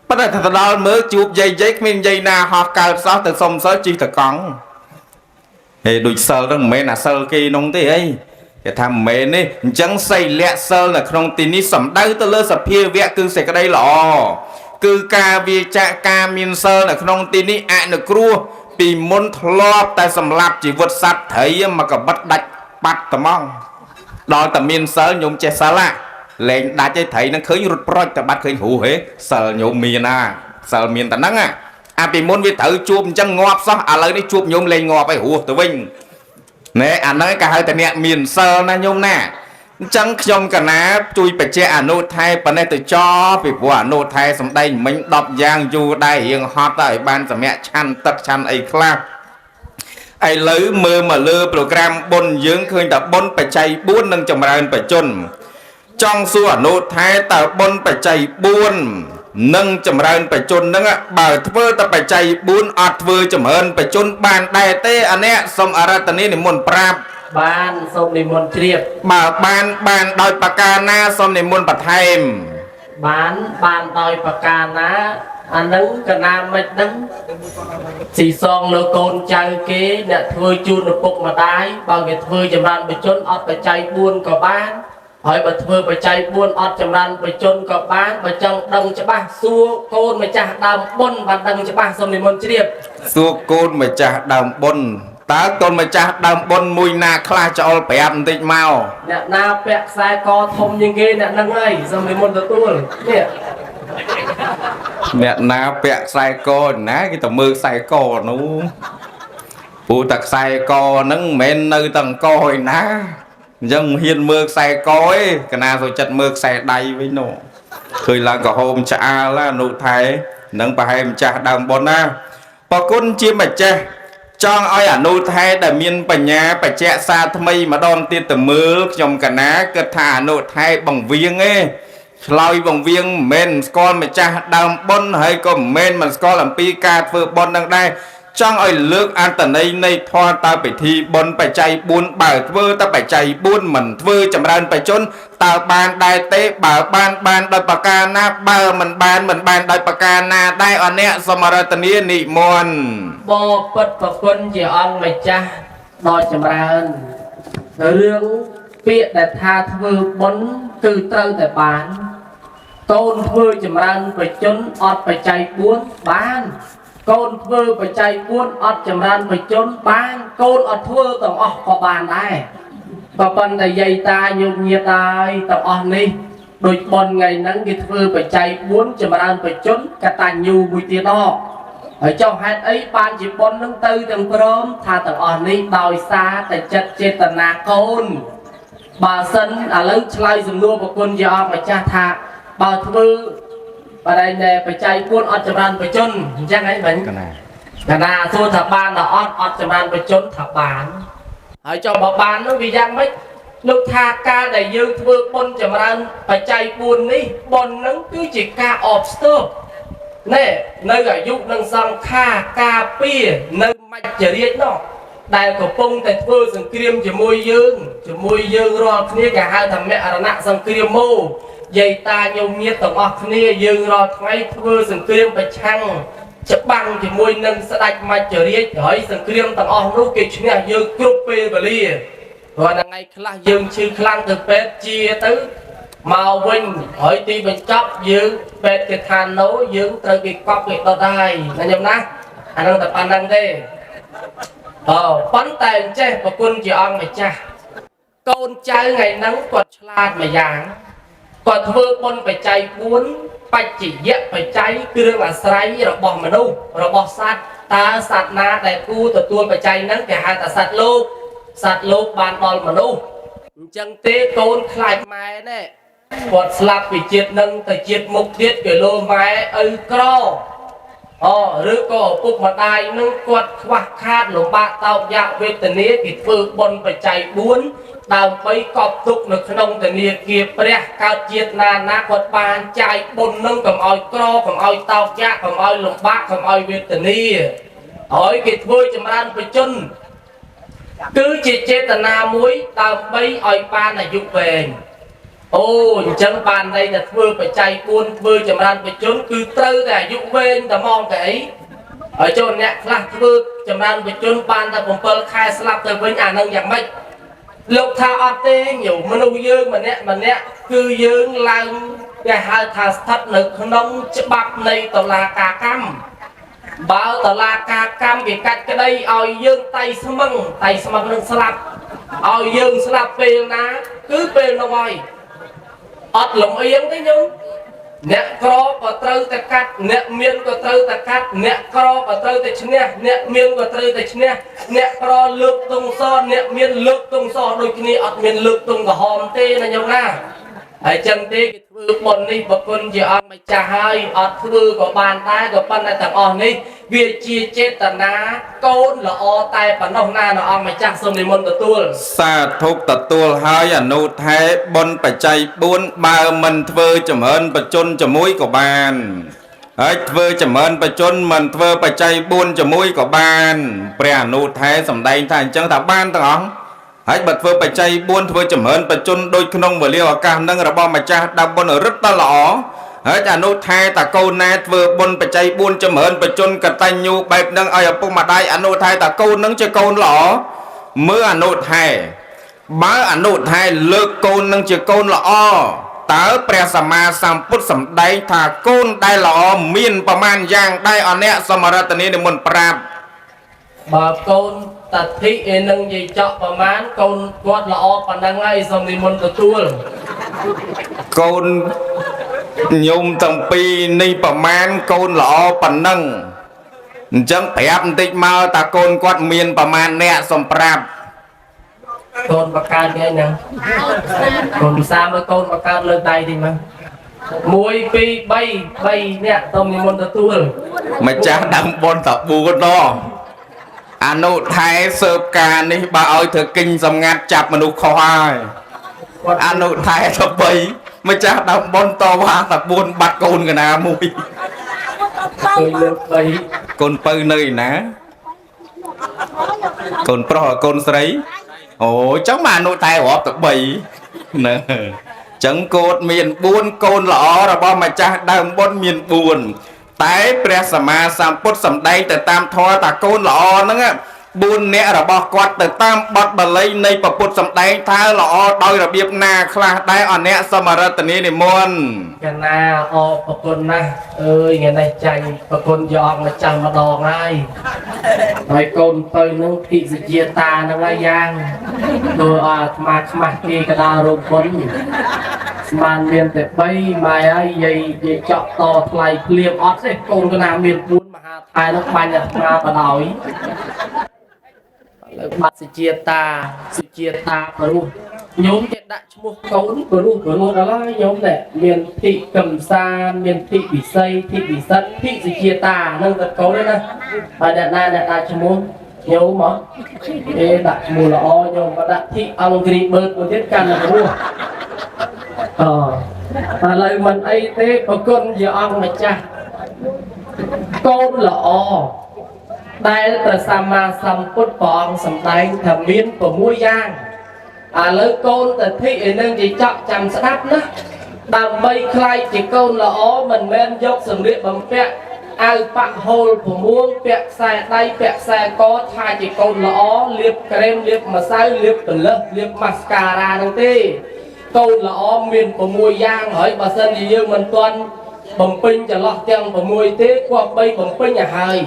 S1: ប៉ុន្តែទៅដល់មើលជួបយាយគ្មានយាយណាហោះកើតសោះទៅសុំសិលជិះតកង់ហេដូចសិលហ្នឹងមិនមែនអាសិលគេនោះទេអីគេថាមិនមែនទេអញ្ចឹងសីលៈសិលនៅក្នុងទីនេះសំដៅទៅលើសភាវៈគឺសេចក្តីល្អគឺការវាចាក់ការមានសិលនៅក្នុងទីនេះអនុគ្រោះពីមុនធ្លាប់តែសម្លាប់ជីវិតសត្វត្រីមកកបិតដាច់បាត់ត្មងដល់តែមានសិលញោមចេះសិលលែងដាច់ឯត្រីនឹងឃើញរត់ប្រូចតែបាត់ឃើញហូហេសិលញោមមានណាសិលមានតែហ្នឹងអាពីមុនវាត្រូវជួបអញ្ចឹងងាប់សោះឥឡូវនេះជួបញោមលែងងាប់ឯហួសទៅវិញណែអាហ្នឹងគេហៅតែអ្នកមានសិលណាញោមណាអញ្ចឹងខ្ញុំកណាជួយបច្ចៈអនុថែប៉ុណ្ណេះទៅចោពីព្រោះអនុថែសំដែងមិញ10យ៉ាងយូរដែររៀងហត់ទៅឲ្យបានសម្រាប់ឆាន់ទឹកឆាន់អីខ្លះឥឡូវមើលមកលើប្រូក្រាមបុណ្យយើងឃើញតែបុណ្យបច្ច័យ4នឹងចម្រើនបជនចង់សួរអនុថែតើបុណ្យបច្ច័យ4នឹងចម្រើនបជនហ្នឹងបើធ្វើតែបច្ច័យ4អត់ធ្វើចម្រើនបជនបានដែរទេអានេះសូមអរតនីនិមន្តប្រាប់
S2: បានសូមនិមន្តជ្រាប
S1: បើបានដោយប្រការណាសូមនិមន្តបន្ថែម
S2: បានដោយប្រការណាអានឹងកណាមិនដឹងស៊ីសងលើកូនចៅគេអ្នកធ្វើជូនឪពុកម្ដាយបើគេធ្វើចម្រើនបជនអត់បច្ច័យ4ក៏បានហើយបើធ្វើបច្ច័យ4អត់ចម្រើនបជនក៏បានបើចង់ដឹងច្បាស់សួរកូនម្ចាស់ដើមបុណ្យបានដឹងច្បាស់សូមនិមន្តជ្រាប
S1: សួរកូនម្ចាស់ដើមបុណ្យតើកូនម្ចាស់ដើមបុណ្យមួយណាខ្លះចូលប្រាប់បន្តិចមក
S2: អ្នកណាពាក់ខ្សែកធំជាងគេអ្នកហ្នឹងហើយសូមនិមន្តទទួលនេះ
S1: អ្នកណាពាក់ខ្សែកណាគេទៅមើលខ្សែកនោះពូតាខ្សែកហ្នឹងមិនមែននៅតង្កឯណាអញ្ចឹងហ៊ានមើលខ្សែកឯងកណាចូលចិត្តមើលខ្សែដៃវិញនោះឃើញឡើងក៏ហូមឆ្អាលនោះថែនឹងប្រហែលម្ចាស់ដើមបុណ្យណាប្រគុណជាម្ចាស់ចង់ឲ្យអនុថែដែលមានបញ្ញាបច្ចៈសាថ្មីម្ដងទៀតទៅមើលខ្ញុំកណាគិតថាអនុថែបង្វៀងទេឆ្លើយបង្វៀងមិនស្គាល់ម្ចាស់ដើមបុណ្យហើយក៏មិនស្គាល់អំពីការធ្វើបុណ្យនឹងដែរចង់ឲ្យលើកអត្តន័យនៃធម៌តើពិធីបុណ្យបច្ច័យ4បើធ្វើតែបច្ច័យ4មិនធ្វើចម្រើនបជនតើបានដែរទេបើបានដោយប្រការណាបើមិនបានដោយប្រការណាដែរអអ្នកសមរតនីនិមន្ត
S2: បបិទ្ធប្រគុណជាអង្គម្ចាស់ដ៏ចម្រើនរឿងពាក្យដែលថាធ្វើបុណ្យគឺត្រូវតែបានកូនធ្វើចម្រើនបជនអត់បច្ច័យ4បានកូនធ្វើបច្ច័យ4អត់ចម្រើនបជនបានកូនអត់ធ្វើទាំងអស់ក៏បានដែរបើប៉ុន្តែយាយតាញោមញាតហើយទាំងអស់នេះដូចបុណ្យថ្ងៃហ្នឹងគេធ្វើបច្ច័យ4ចម្រើនបជនកតញ្ញូមួយទៀតដល់ហើយចុះហេតុអីបានជាបុណ្យហ្នឹងទៅទាំងព្រមថាទាំងអស់នេះដោយសារតែចិត្តចេតនាកូនបើសិនឥឡូវឆ្លើយសំណួរប្រគុណជាអង្គម្ចាស់ថាបើធ្វើបរិញ្ញាបច្ច័យ4អត់ចម្រើនបជនអញ្ចឹងហីមិញកណាសួរថាបានដល់អត់ចម្រើនបជនថាបាន ហើយចុះបើបាននោះវាយ៉ាងម៉េចលោកថាការដែលយើងធ្វើបុណ្យចម្រើនបច្ច័យ4នេះបុណ្យហ្នឹងគឺជាការអបស្ទើបណែនៅអាយុនឹងសង្ខារការពារនៅមច្ចរាជនោះដែលកំពុងតែធ្វើសង្គ្រាមជាមួយយើងរាល់គ្នាគេហៅថាមរណៈសង្គ្រាមមកយាយតាញោមញាតិទាំងអស់គ្នាយើងរាល់ថ្ងៃធ្វើសង្គ្រាមប្រឆាំងច្បាំងជាមួយនឹងស្ដេចមច្ចរាជហើយសង្គ្រាមទាំងអស់នោះគេឈ្នះយើងគ្រប់ពេលវេលាព្រោះថ្ងៃខ្លះយើងឈឺខ្លាំងទៅពេទ្យជាទៅមកវិញហើយទីបញ្ចប់យើងពេទ្យគេថាណូយើងត្រូវគេកប់គេដុតហើយណាញោមណាអានឹងតែប៉ុណ្្នឹងទេប៉ុន្តែអញ្ចេះប្រគុណជាអង្គម្ចាស់កូនចៅថ្ងៃហ្នឹងគាត់ឆ្លាតម្យ៉ាងគាត់ធ្វើបុណ្យបច្ច័យ4បច្ចយៈបច្ច័យគ្រឿងអាស្រ័យរបស់មនុស្សរបស់សត្វតើសត្វណាដែលគួរទទួលបច្ច័យហ្នឹងគេហៅថាសត្វលោកបានដល់មនុស្សអញ្ចឹងទេកូនខ្លាចម៉ែណែគាត់ស្លាប់ពីជាតិនឹងទៅជាតិមុខទៀតគេលោម៉ែឪក្រឬក៏ឪពុកម្ដាយនឹងគាត់ខ្វះខាតលំបាកតោកយ៉ាក់វេទនាគេធ្វើបុណ្យបច្ច័យ4ដើម្បីកប់ទុកនៅក្នុងធនាគារព្រះកើតជាតិណាគាត់បានចាយបុណ្យនឹងកុំឲ្យក្រកុំឲ្យតោកយ៉ាក់កុំឲ្យលំបាកកុំឲ្យវេទនាហើយគេធ្វើចម្រើនបជនគឺជាចេតនាមួយដើម្បីឲ្យបានអាយុវែងអូអញ្ចឹងបានន័យថាធ្វើបច្ច័យ4ធ្វើចម្រើនបជនគឺត្រូវតែអាយុវែងតែហ្មងកែអីហើយចូលអ្នកខ្លះធ្វើចម្រើនបជនបានតែ7ខែស្លាប់ទៅវិញអានឹងយ៉ាងម៉េចលោកថាអត់ទេញោមមនុស្សយើងម្នាក់គឺយើងឡើងគេហៅថាស្ថិតនៅក្នុងច្បាប់នៃតុលាការកម្មបើតុលាការកម្មគេកាត់ក្តីឲ្យយើងតៃស្មឹងនឹងស្លាប់ឲ្យយើងស្លាប់ពេលណាគឺពេលនោះហើយអត់លំអៀងទេញោមអ្នកក្រក៏ត្រូវតែកាត់អ្នកមានក៏ត្រូវតែកាត់អ្នកក្រក៏ត្រូវតែឈ្នះអ្នកមានក៏ត្រូវតែឈ្នះអ្នកក្រលើកទង់សអ្នកមានលើកទង់សដូចគ្នាអត់មានលើកទង់ក្រហមទេណាញោមណាហើយចឹងទេគេធ្វើបុណ្យនេះប្រគុណជាអង្គម្ចាស់ហើយអត់ធ្វើក៏បានដែរក៏ប៉ុន្តែទាំងអស់នេះវាជាចេតនាកូនល្អតែប៉ុណ្ណោះណានៅអង្គម្ចាស់សូមនិមន្តទទួល
S1: សាធុទទួលហើយអនុថែបុណ្យបច្ច័យ4បើមិនធ្វើចម្រើនបជនជាមួយក៏បានហើយធ្វើចម្រើនបជនមិនធ្វើបច្ច័យ4ជាមួយក៏បានព្រះអនុថែសម្ដែងថាអញ្ចឹងថាបានទាំងអស់ហើយបើធ្វើបច្ច័យ4ធ្វើចម្រើនបជនដូចក្នុងវេលាឱកាសនឹងរបស់ម្ចាស់ដាក់បុណ្យរឹតតែល្អហើយអនុថែតាកូនណាធ្វើបុណ្យបច្ច័យ4ចម្រើនបជនកតញ្ញូបែបនឹងឲ្យឪពុកម្ដាយអនុថែតាកូននឹងជាកូនល្អមើលអនុថែបើអនុថែលើកកូននឹងជាកូនល្អតើព្រះសម្មាសម្ពុទ្ធសម្ដែងថាកូនដែលល្អមានប្រមាណយ៉ាងដែរអអ្នកសមរតនីនិមន្តប្រាប់
S2: បើកូនតធិឯនឹងនិយាយចောက်ប្រមាណកូនគាត់ល្អប៉ុណ្ណឹងហើយសូមនិមន្តទទួល
S1: កូនញោមទាំងពីរនេះប្រមាណកូនល្អប៉ុណ្ណឹងអញ្ចឹងប្រាប់បន្តិចមកតាកូនគាត់មានប្រមាណអ្នកសំប្រាប់
S2: កូនបកើតគេហ្នឹងកូនភាសាមើលកូនបកើតលើដៃតិចមក1 2 3អ្នកសូមនិមន្តទទួល
S1: ម្ចាស់ដើមបុណ្យតា4ដងអនុថែសើបការនេះបើឲ្យធ្វើគិញសម្ងាត់ចាប់មនុស្សខុសហើយអនុថែទៅ3ម្ចាស់ដើមបុណ្យតវ៉ាតា4បាត់កូនកណាមួយ
S2: ឃើញលើ
S1: កូនពៅនៅឯណាកូនប្រុសកូនស្រីអូចឹងមកអនុថែរាប់ទៅ3ណែចឹងកូនមាន4កូនល្អរបស់ម្ចាស់ដើមបុណ្យមាន4តែព្រះសម្មាសម្ពុទ្ធសម្ដែងទៅតាមធម៌តាកូនល្អហ្នឹង4នាក់របស់គាត់ទៅតាមបទបាលីនៃពុទ្ធសម្ដែងថាល្អដោយរបៀបណាខ្លះដែរអអ្នកសមរតនីនិមន្ត
S2: កណាអរប្រគុណណាស់អើយថ្ងៃនេះចាញ់ប្រគុណយកអង្គម្ចាស់ម្ដងហើយហើយកូនទៅនឹងភិក្ខុជាតាហ្នឹងហើយយ៉ាងដោយអាត្មាខ្មាស់គេកដារូបបុណ្យស្មានមានតែ3ម៉ែហើយយាយចောက်តថ្លៃភ្លាមអត់ទេកូនកណាមាន4មហាថៃនោះបាញ់អាត្មាបដ ாய் លើបាត់សុជាតាព្រោះញោមគេដាក់ឈ្មោះកូនព្រោះដល់ហើយញោមតែមានភិក្ខកំសាមានភិក្ខវិស័យភិក្ខវិសិទ្ធភិក្ខសុជាតានឹងទៅកូនណាបើអ្នកណាអ្នកដាក់ឈ្មោះ nhớ mà ê đặt mùa là o nhôm mà đặt thị ông ghi bớt một tiết căn là mua mà lời mình ấy thế có con giờ ông mà cha con là o đây là sama samput bong sầm tay thầm miên của mũi giang lời con là thị nên chỉ chọn chăm sắp đó đàm bay khai chỉ con là o mình men dốc sầm điện bằng pẹ ai bạc hole của muông pẹ xe tay pẹ xe có hai chỉ con là o liệp creme liệp mà sai liệp tần lớp liệp mascara năng tê con là o miền của mũi giang hỏi bà sân gì như mình tuân bầm pin cho lọt chân của mũi thế qua bay bầm pin nhà hai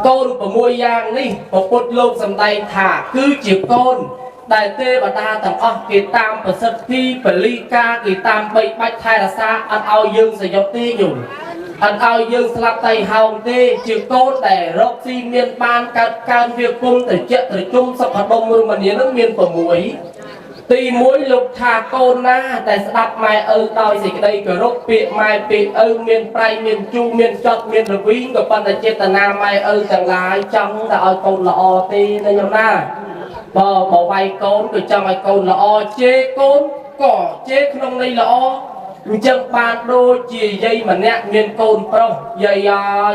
S2: con của mũi giang đi một cột lông sầm tay thả cứ chỉ con đại tê bà ta thằng óc kỳ tam và sật thi và ly ca kỳ tam bay bách thay là xa ăn ao dương sẽ dọc tê nhủ ăn ao dương slap tay hồng tê chỉ con để rốc xi miên ban can việc cung từ chuyện từ chung sắp hoạt động rồi mà nhớ nước miên của mũi tì mũi lục thả con na tại đập mai đòi gì đây cửa rốc biệt mai biệt miền tây miền chu miền chọt miền rồi quý của con là chết na mai chẳng lại trong là con là o tì này nhầm na bỏ vay con từ trong vay con là o chê con cỏ chê không đây là o chân ban đôi chỉ dây mà nè miền cồn pro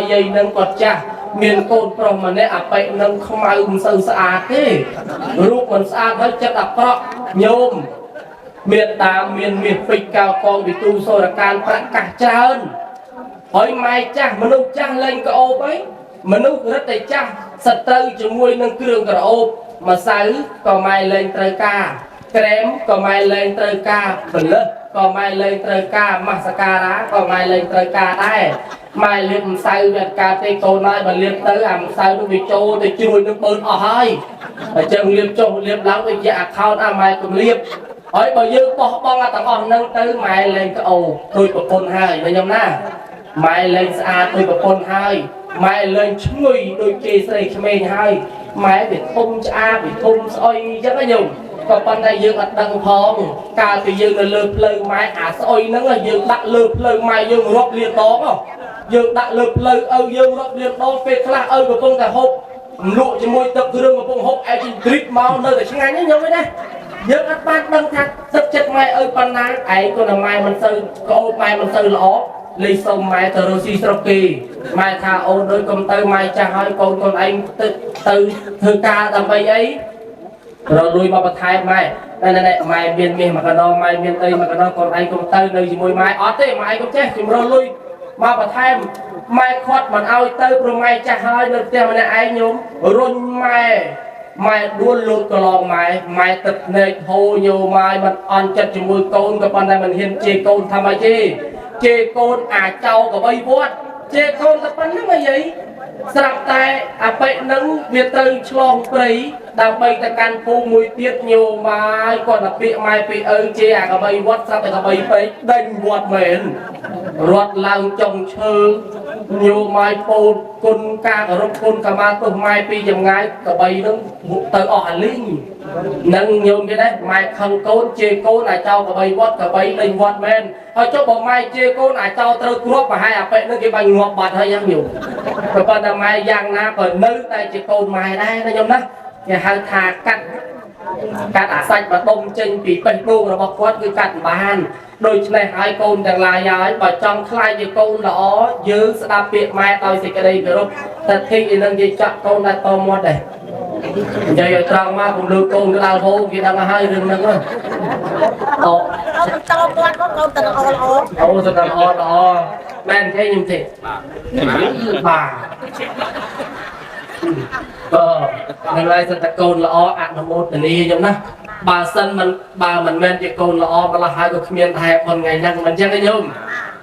S2: dây nâng quạt cha miền cồn pro mà nè bậy nâng không ai sâu xa thế lúc mình xa hết chất đập pro nhôm miền tam miền phịch cao con bị tu sôi là can phản cả trơn hỏi mai cha mình đâu cha lên cái ô ấy mình đâu rất là cha sạch tư cho môi nâng cường cả ô mà sáng còn mai lên trời ca krem còn mai lên trời ca bình lớp còn mai lên trời ca mascara còn mai lên trời ca đây mai liệp sao việt ca tê cô nói mà liệp tới làm sao nó bị trôi thì chui nó bơn ở hơi ở chân liệp trôi liệp lắm với dạ khao mai cùng liệp hỏi bao nhiêu bỏ bong là tặng on nâng tới mai lên cái ồ tôi của con hai với nhau na mai lên xa tôi của con hai mai lên chui đôi kia xây cho mình hai mai bị thung cha bị thung soi rất là nhiều còn bên đây dương đặt đằng phong cả thì dương là lợp lơ mai soi nó là dương đặt lợp lơ mai dương rót liên đó không dương đặt lợp lơ dương rót liên đó phê khla của con cả hộp lụa cho môi tập rương của con hộp ai chỉ drip mau nơi để ngay nhớ với đây dương đặt ban đằng thắt tập chất mai bên này ấy con là mai mình sơn có mai mình sơn lõ lý sông mai từ Rosi Sroki mai thà ôn đôi công tơ mai cha hỏi con anh từ thư ca tầm bay ấy rồi lui vào bậc thai mai đây mai miền mà cái đó mai miền tây mà cái đó còn anh công tơ nơi gì mùi mai ót thế mà anh cũng chết thì rồi lui vào bậc thai mai khoát mình ao tơ rồi mai cha hỏi được tiền mà anh nhúng rồi mai đua lụt cái lòng mai tập này hồ nhiều mai mình ăn chặt cho mùi con cái con này mình hiền chê con tham ai chê con châu của bay vuốt chê con là bắn nước gì sạp tay bậy nâng biệt tư chlong prey đang bay ta can phu mùi tiết nhiều mai còn là bị mai bị chê cả bay vuốt sao phải cả bay phải đánh vuốt mền ruột lăng trồng chơ nhiều mai phô con ca cả rốt con cả ma tụi mai pi dầm ngay cả bay nó từ linh nâng nhiều cái đấy mai không côn chê côn châu cả bay vuốt cả bay đánh vuốt men thôi cho bộ mai chê côn châu từ cướp và hai bậy nó cái bay ngọt bạt hay giang nhiều rồi còn là mai giang na còn nữ tay chê côn mai đây nó nhom đó nhà hàng thà cắt xanh và đông trên bị bệnh đu là bọc quát cái cắt bàn đôi này hai con đang là dài và trong khai gì con đó giữ đặc biệt mai tao sẽ cái đây được thật khi nên gì chọn con là to một đây giờ trong mà cũng được con lao hô kia đang hai rừng nữa rồi
S3: tao con có con tao
S2: đó men thế như thế bà ngày nay sẽ đặt con là ăn một tình yêu giống na bà sân mình men chỉ con là hai cái miền Thái còn ngày nay mình chơi cái nhung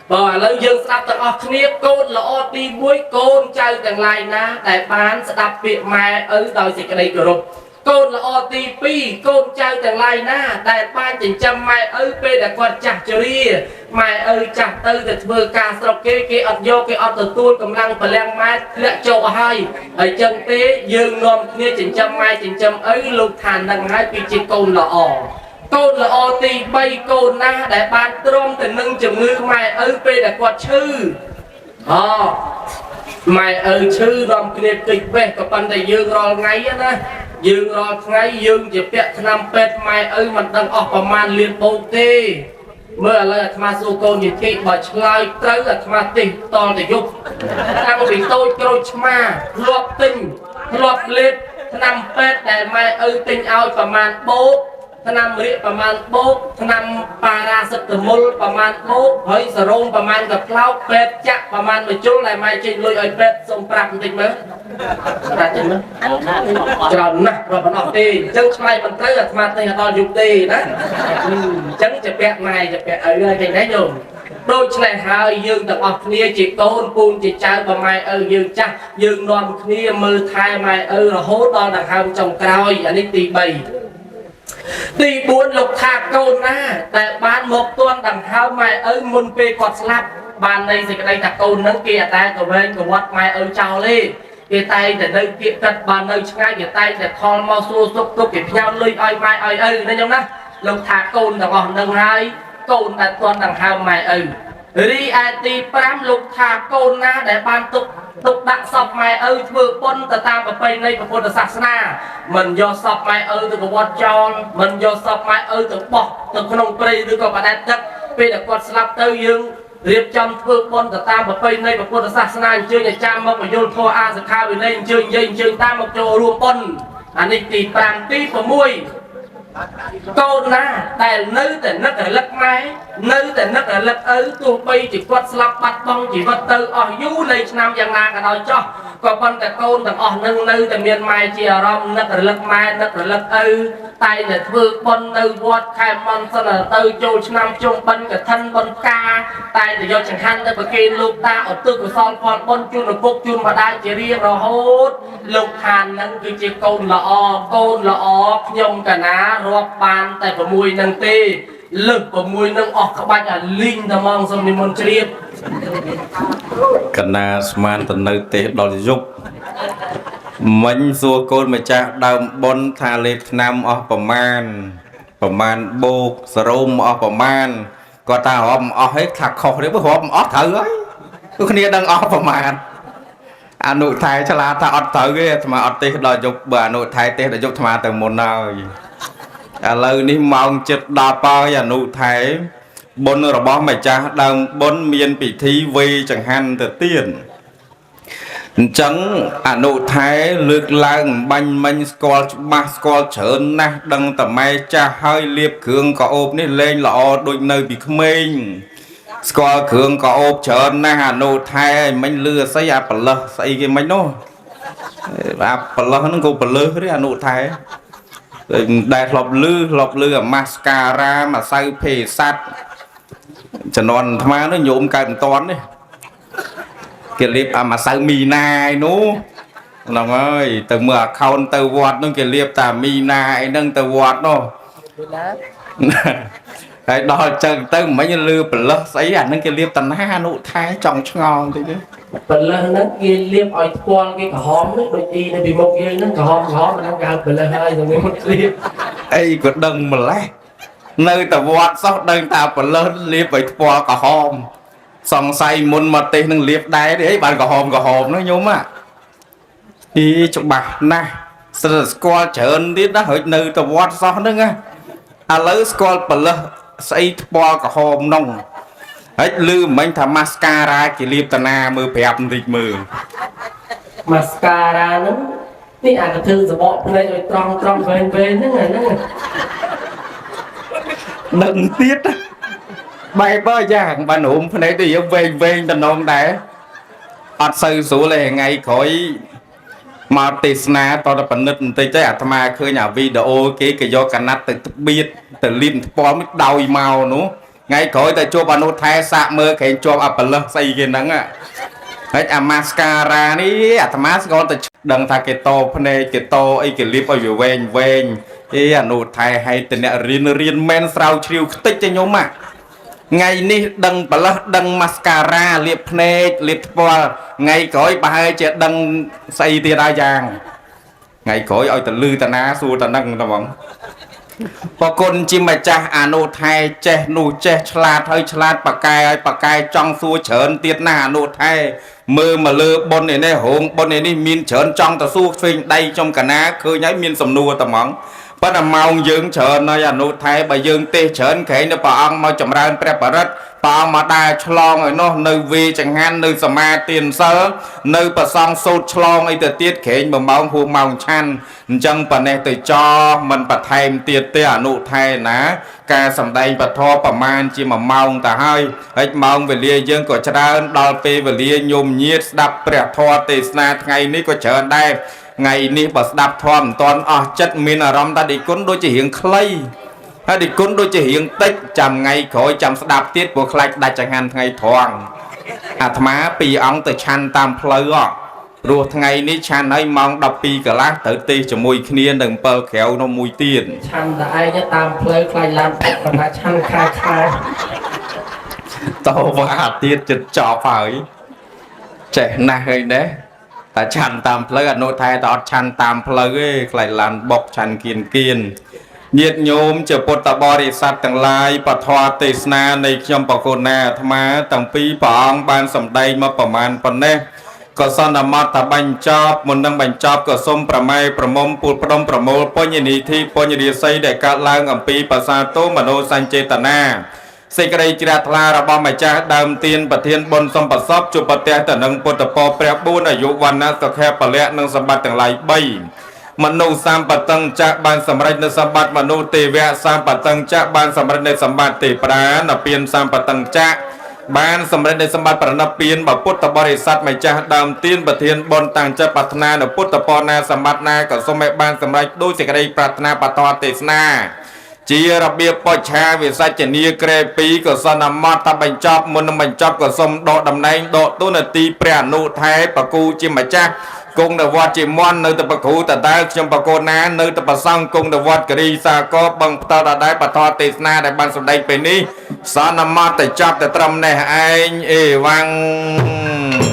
S2: và lấy dương sắp tập ở kia con là đi muối con chơi chẳng lại na đại bán sẽ đặc biệt mai đòi gì cái đây rồi con là OTP con chơi chẳng lại na đại ban chỉ chăm mai p đã quan chặt chửi mai chặt tư để vừa cả sọc cái vô cái từ tuôn cầm lăng và leng mai lẹ châu hai ở chân tế dương nôm kia chỉ chăm mai chỉ chăm lục thàn đằng hai vì chỉ con là OTP con na đại ban trông từ nâng chừng ngư mai p đã quan chư mày chứ đom kia kịch về có phần thầy dương rồi ngay á nè dương rồi ngay dương chỉ biết năm pet mày mình đang ọpประมาณ liên bầu tê mưa là tham su cô nhiệt thị bởi chơi tới là tham tình to để giúp đang bị tôi trôi ma lọp tình lọp liệt năm pet để mày tình ao ประมาณ bố năm riết ประมาณ bố năm paracetamol ประมาณ bố hơi serum ประมาณ กับเล้าเป็ดจักประมาณ một chút lại mai trên lôi ơiเป็ดส่งปรับtình mới ra trên mới tròn nè rồi vẫn học đi chân mai mình tới là mà tình to dục đi đó chânจะเป็ดnàyจะเป็ดở đây thì đấy rồi đôi này hai dương tập học kia chỉ tôn phun chỉ chơi và mai dương chắc dương non kia mưa thai mai là hốt đo là ham trồng cao anh ấy tì bầy tì buồn lục thạc câu na tại ban một tuần đằng hao mai môn pe quạt slap ban đây thì cái đây thạc câu nâng kia tay của bên của quạt mai chào lên cái tay để nơi kia cật bàn nơi ngay cái tay để thon mau xua xúc xúc cái nhau lưỡi ai mai nên giống đó lục thạc câu đằng ngọn đằng hai câu tại tuần đằng hao mai đi ai tì pram lục thạc câu na để ban tục đặt sập mai vừa quân từ tam và tây này của quân sạc na mình do sập mai từ của quạt tròn mình do sập mai từ bọc từ con ông tây từ của bạn đặt đất về để quạt slap tới dương riệp trong vừa quân từ tam và tây này của quân sạc na chơi nhà cha mong mà vô thua a sẽ khai về lên chơi dây chơi tam một chỗ luôn quân anh đi tì pram tí của mui câu naแต่nơiแต่นักแต่ลักไม้nơiแต่นักแต่ลักตัวไปchỉ quạt slap bắt bong chỉ vật từ ở du này nam giang na cả đôi cho còn conแต่câuแต่ở nơiแต่miền mai chỉ ở romนักแต่ลักไม้นักแต่ลักtay để vượt bон nơi vót khai mòn sau là từ châu nam trung bân cả thân bân ca tay để do chẳng hạn để bậc kia lục ta ở tư của son còn bân chun là bốc chun mà đang chỉ riêng rồi hốt lục hàn năng cứ chỉ côn là nhung cả ná rọp bàn tại của mùi năng tê lực của mùi năng ọt các bạn là linh ta mong xong đi môn triệt
S1: cả na sman tận nơi tê đòi giúp mình xua côn mà cha đầm bon thà liệt nam ởประมาณ bột serum ở ประมาณ có ta hòm ở hết thạc khổ đấy bữa hòm ở thử ấy tôi kia đang ở ประมาณ anh nội thái cho là ta ở thử cái mà ở tê đòi dục bà nội thái tê đòi dục mà từ môn nào lời ní mong chết đa bao nhà nội thái bốn rồi bó mà cha đang bốn miền bị thi vi chẳng hạn từ tiền chẳng nội thái lược lang banh manh scol ba scol trở na đăng tầm mai cha hơi liệp cường có ốp ní lên lọ đôi nơi bị mình scol cường có ốp trở na nội thái mình lừa xây à bẩn lơ xây cái mấy nó à bẩn lơ nó cũng bẩn lơ đấy nội thái đại lọc lư mascara mà say phê sát cho non tham nó nhộm cần toán đấy cái liệp mà say mì nai nó lòng ơi từ mưa khâu từ vọt nó cái liệp tà mì nai nâng từ vọt nó cái đó chân tới mấy như lư bẩn lơ sấy à nâng cái liệp tà na nội thái trồng ngon thế chứ
S2: bẩn lơ nó kia liệp ỏi quan cái cả hóm nó đôi chi nó bị một cái nó cả hóm mà nó cao bẩn lơ hơi rồi mới một liệp
S1: ấy có đừng mà lẽ nơi ta vọt sao đừng ta bẩn lơ liệp ỏi qua cả hóm xong say muốn mà tên nâng liệp đáy đấy bạn cả hòm nó nhúm à đi chụp bạc na squat trơn tí đó hơi nơi ta vọt sao nữa nghe lấy squat bẩn lơ say qua cả hòm nông hết lư mình thà mascara chỉ liệp ta na mưa bẹp thì mưa
S2: mascara nóนี่อ่านกระทือจะบอกเลยตรองเวนนั่นไง
S1: đừng tiết bay bao dạng bà nụm phần này thì ven tình ông đấy ọt sư số này ngày khỏi mà tì sna to là phần nứt tì tới à tham khơi nhà video cái do cả nát từ biết từ lim po mới đau màu nữa ngày khỏi tại cho bà nô thay sạ mơ cái cho à phần lơ xây cái nắng à hết à mascara ní à tham con từ đằng thà cái to phần này cái to ấy cái lip ở vừa ven cái à nô thay hay từ nè riêng men sao chiêu tích cho nhau mà ngày ní đằng bà lơ đằng mascara liệp này liệp po ngày khỏi bà hai chết đằng xây tia đa giang ngày khỏi ơi từ lư ta ná xua ta nâng ta bóng บางคนจิมาจ้าอนุไทยเจนูเจฉลาดเฮ้ยฉลาดปากกายปากกายจ้องซัวเฉินเตียนหน้าอนุไทยมือมาเลือบนในหงบนในนี่มีนเฉินจ้องต่อสู้ฟิงได้จมกันนะคือย้ายมีนสำนัวตะหมองปนเมายืงเฉินในอนุไทยใบยืงเตเฉินเขยในป่าอังมาจำรานแปรปรัดป่ามาได้ฉลองไอ้เนาะในวีจังหันในสมาเตียนเซอในประซองสูดฉลองไอ้เตียดเขยมาเมาหัวเมาชันจังปนเนตจอมันปะไทมเตียดเตอนุไทยนะการสำแดงปะทอประมาณจีมาเมาแต่ให้ไอ้เมาเวลียืงก็จะได้ดอลเปเวลียมเยียดดับเปรียบทอเตสนาไงนี้ก็เชิญได้ไงนี้บดับทอมตอนจัดมีนารมตาดิกุนโดยจะเหียงใครถ้าดิกุนโดยจะเหียงติ๊กจำไงขอยจำสดับเทียดพวกใครได้จังหันไงทองอาตมาปีอังแต่ชันตามเพลอรัวไงนี้ชันให้มองดับปีกะละเติตีจะมวยเนียนหนึ่งเปิลแขวนมวยเตียน
S2: ชันแต่ไอ้จะตามเพลยใครลานปักมาชันคาคา
S1: โตว่าเตียนจะจ่อเผยเจ๋น่าเฮ้ยเด้แต่ชันตามเพลอโนไทยต่อชันตามเพลอใครลานบอกชันกินเยียดโยมจะปตบริษัทต่างลายปทวเตสนาในขยมปโกนาธรรมาตั้งปีปองบานสำได้มาประมาณปนเนก็สนามตบัญจอบมุนดังบัญจอบก็สมประไมประมมปูดประดมประโมลปัญญนีที่ปัญญนีใส่เด็กกาลางอัมปีภาษาโตมโนสัญเจตนาสิกระไรจิราทลาระบอมจ่าดามเตียนประเทียนบนสมบัติซอบจุปเตะแต่นังปตปอเปรียบบุญอายุวันนั้นก็แค่ปะเละนังสมบัติต่างหลายใบมนุษย์สามปัตตังจะบานสำเร็จในสมบัติมนุษย์เตวะสามปัตตังจะบานสำเร็จในสมบัติเตปราณเปลี่ยนสามปัตตังจะบ้านสำเร็จในสมบัติปรณเปลี่ยนแบบพุทธบริษัทไม่จะดำเตียนประเทียนบนต่างจะปัฒนาในพุทธปอนาสมบัตินากับสมัยบ้านสำเร็จด้วยสิ่งใดปรารถนาปัตตวเตสนาจีระเบียบปอชาวิสัจเนียเกรปีกับสนามตบัญจอบมุนบัญจอบกับสมโดดำแหน่งโดตุนตีเปรียนุไทยปะกูจิมจ้าcung đờ vọt chỉ mòn nơi tập cụ tập đại trong bậc cô ná nơi tập sang cung đờ vọt kri sa có bằng tao đã đại bậc thọ tê na đại ban sầm đại bên ní sa nam ma tại chắp tại trầm này anh ê vang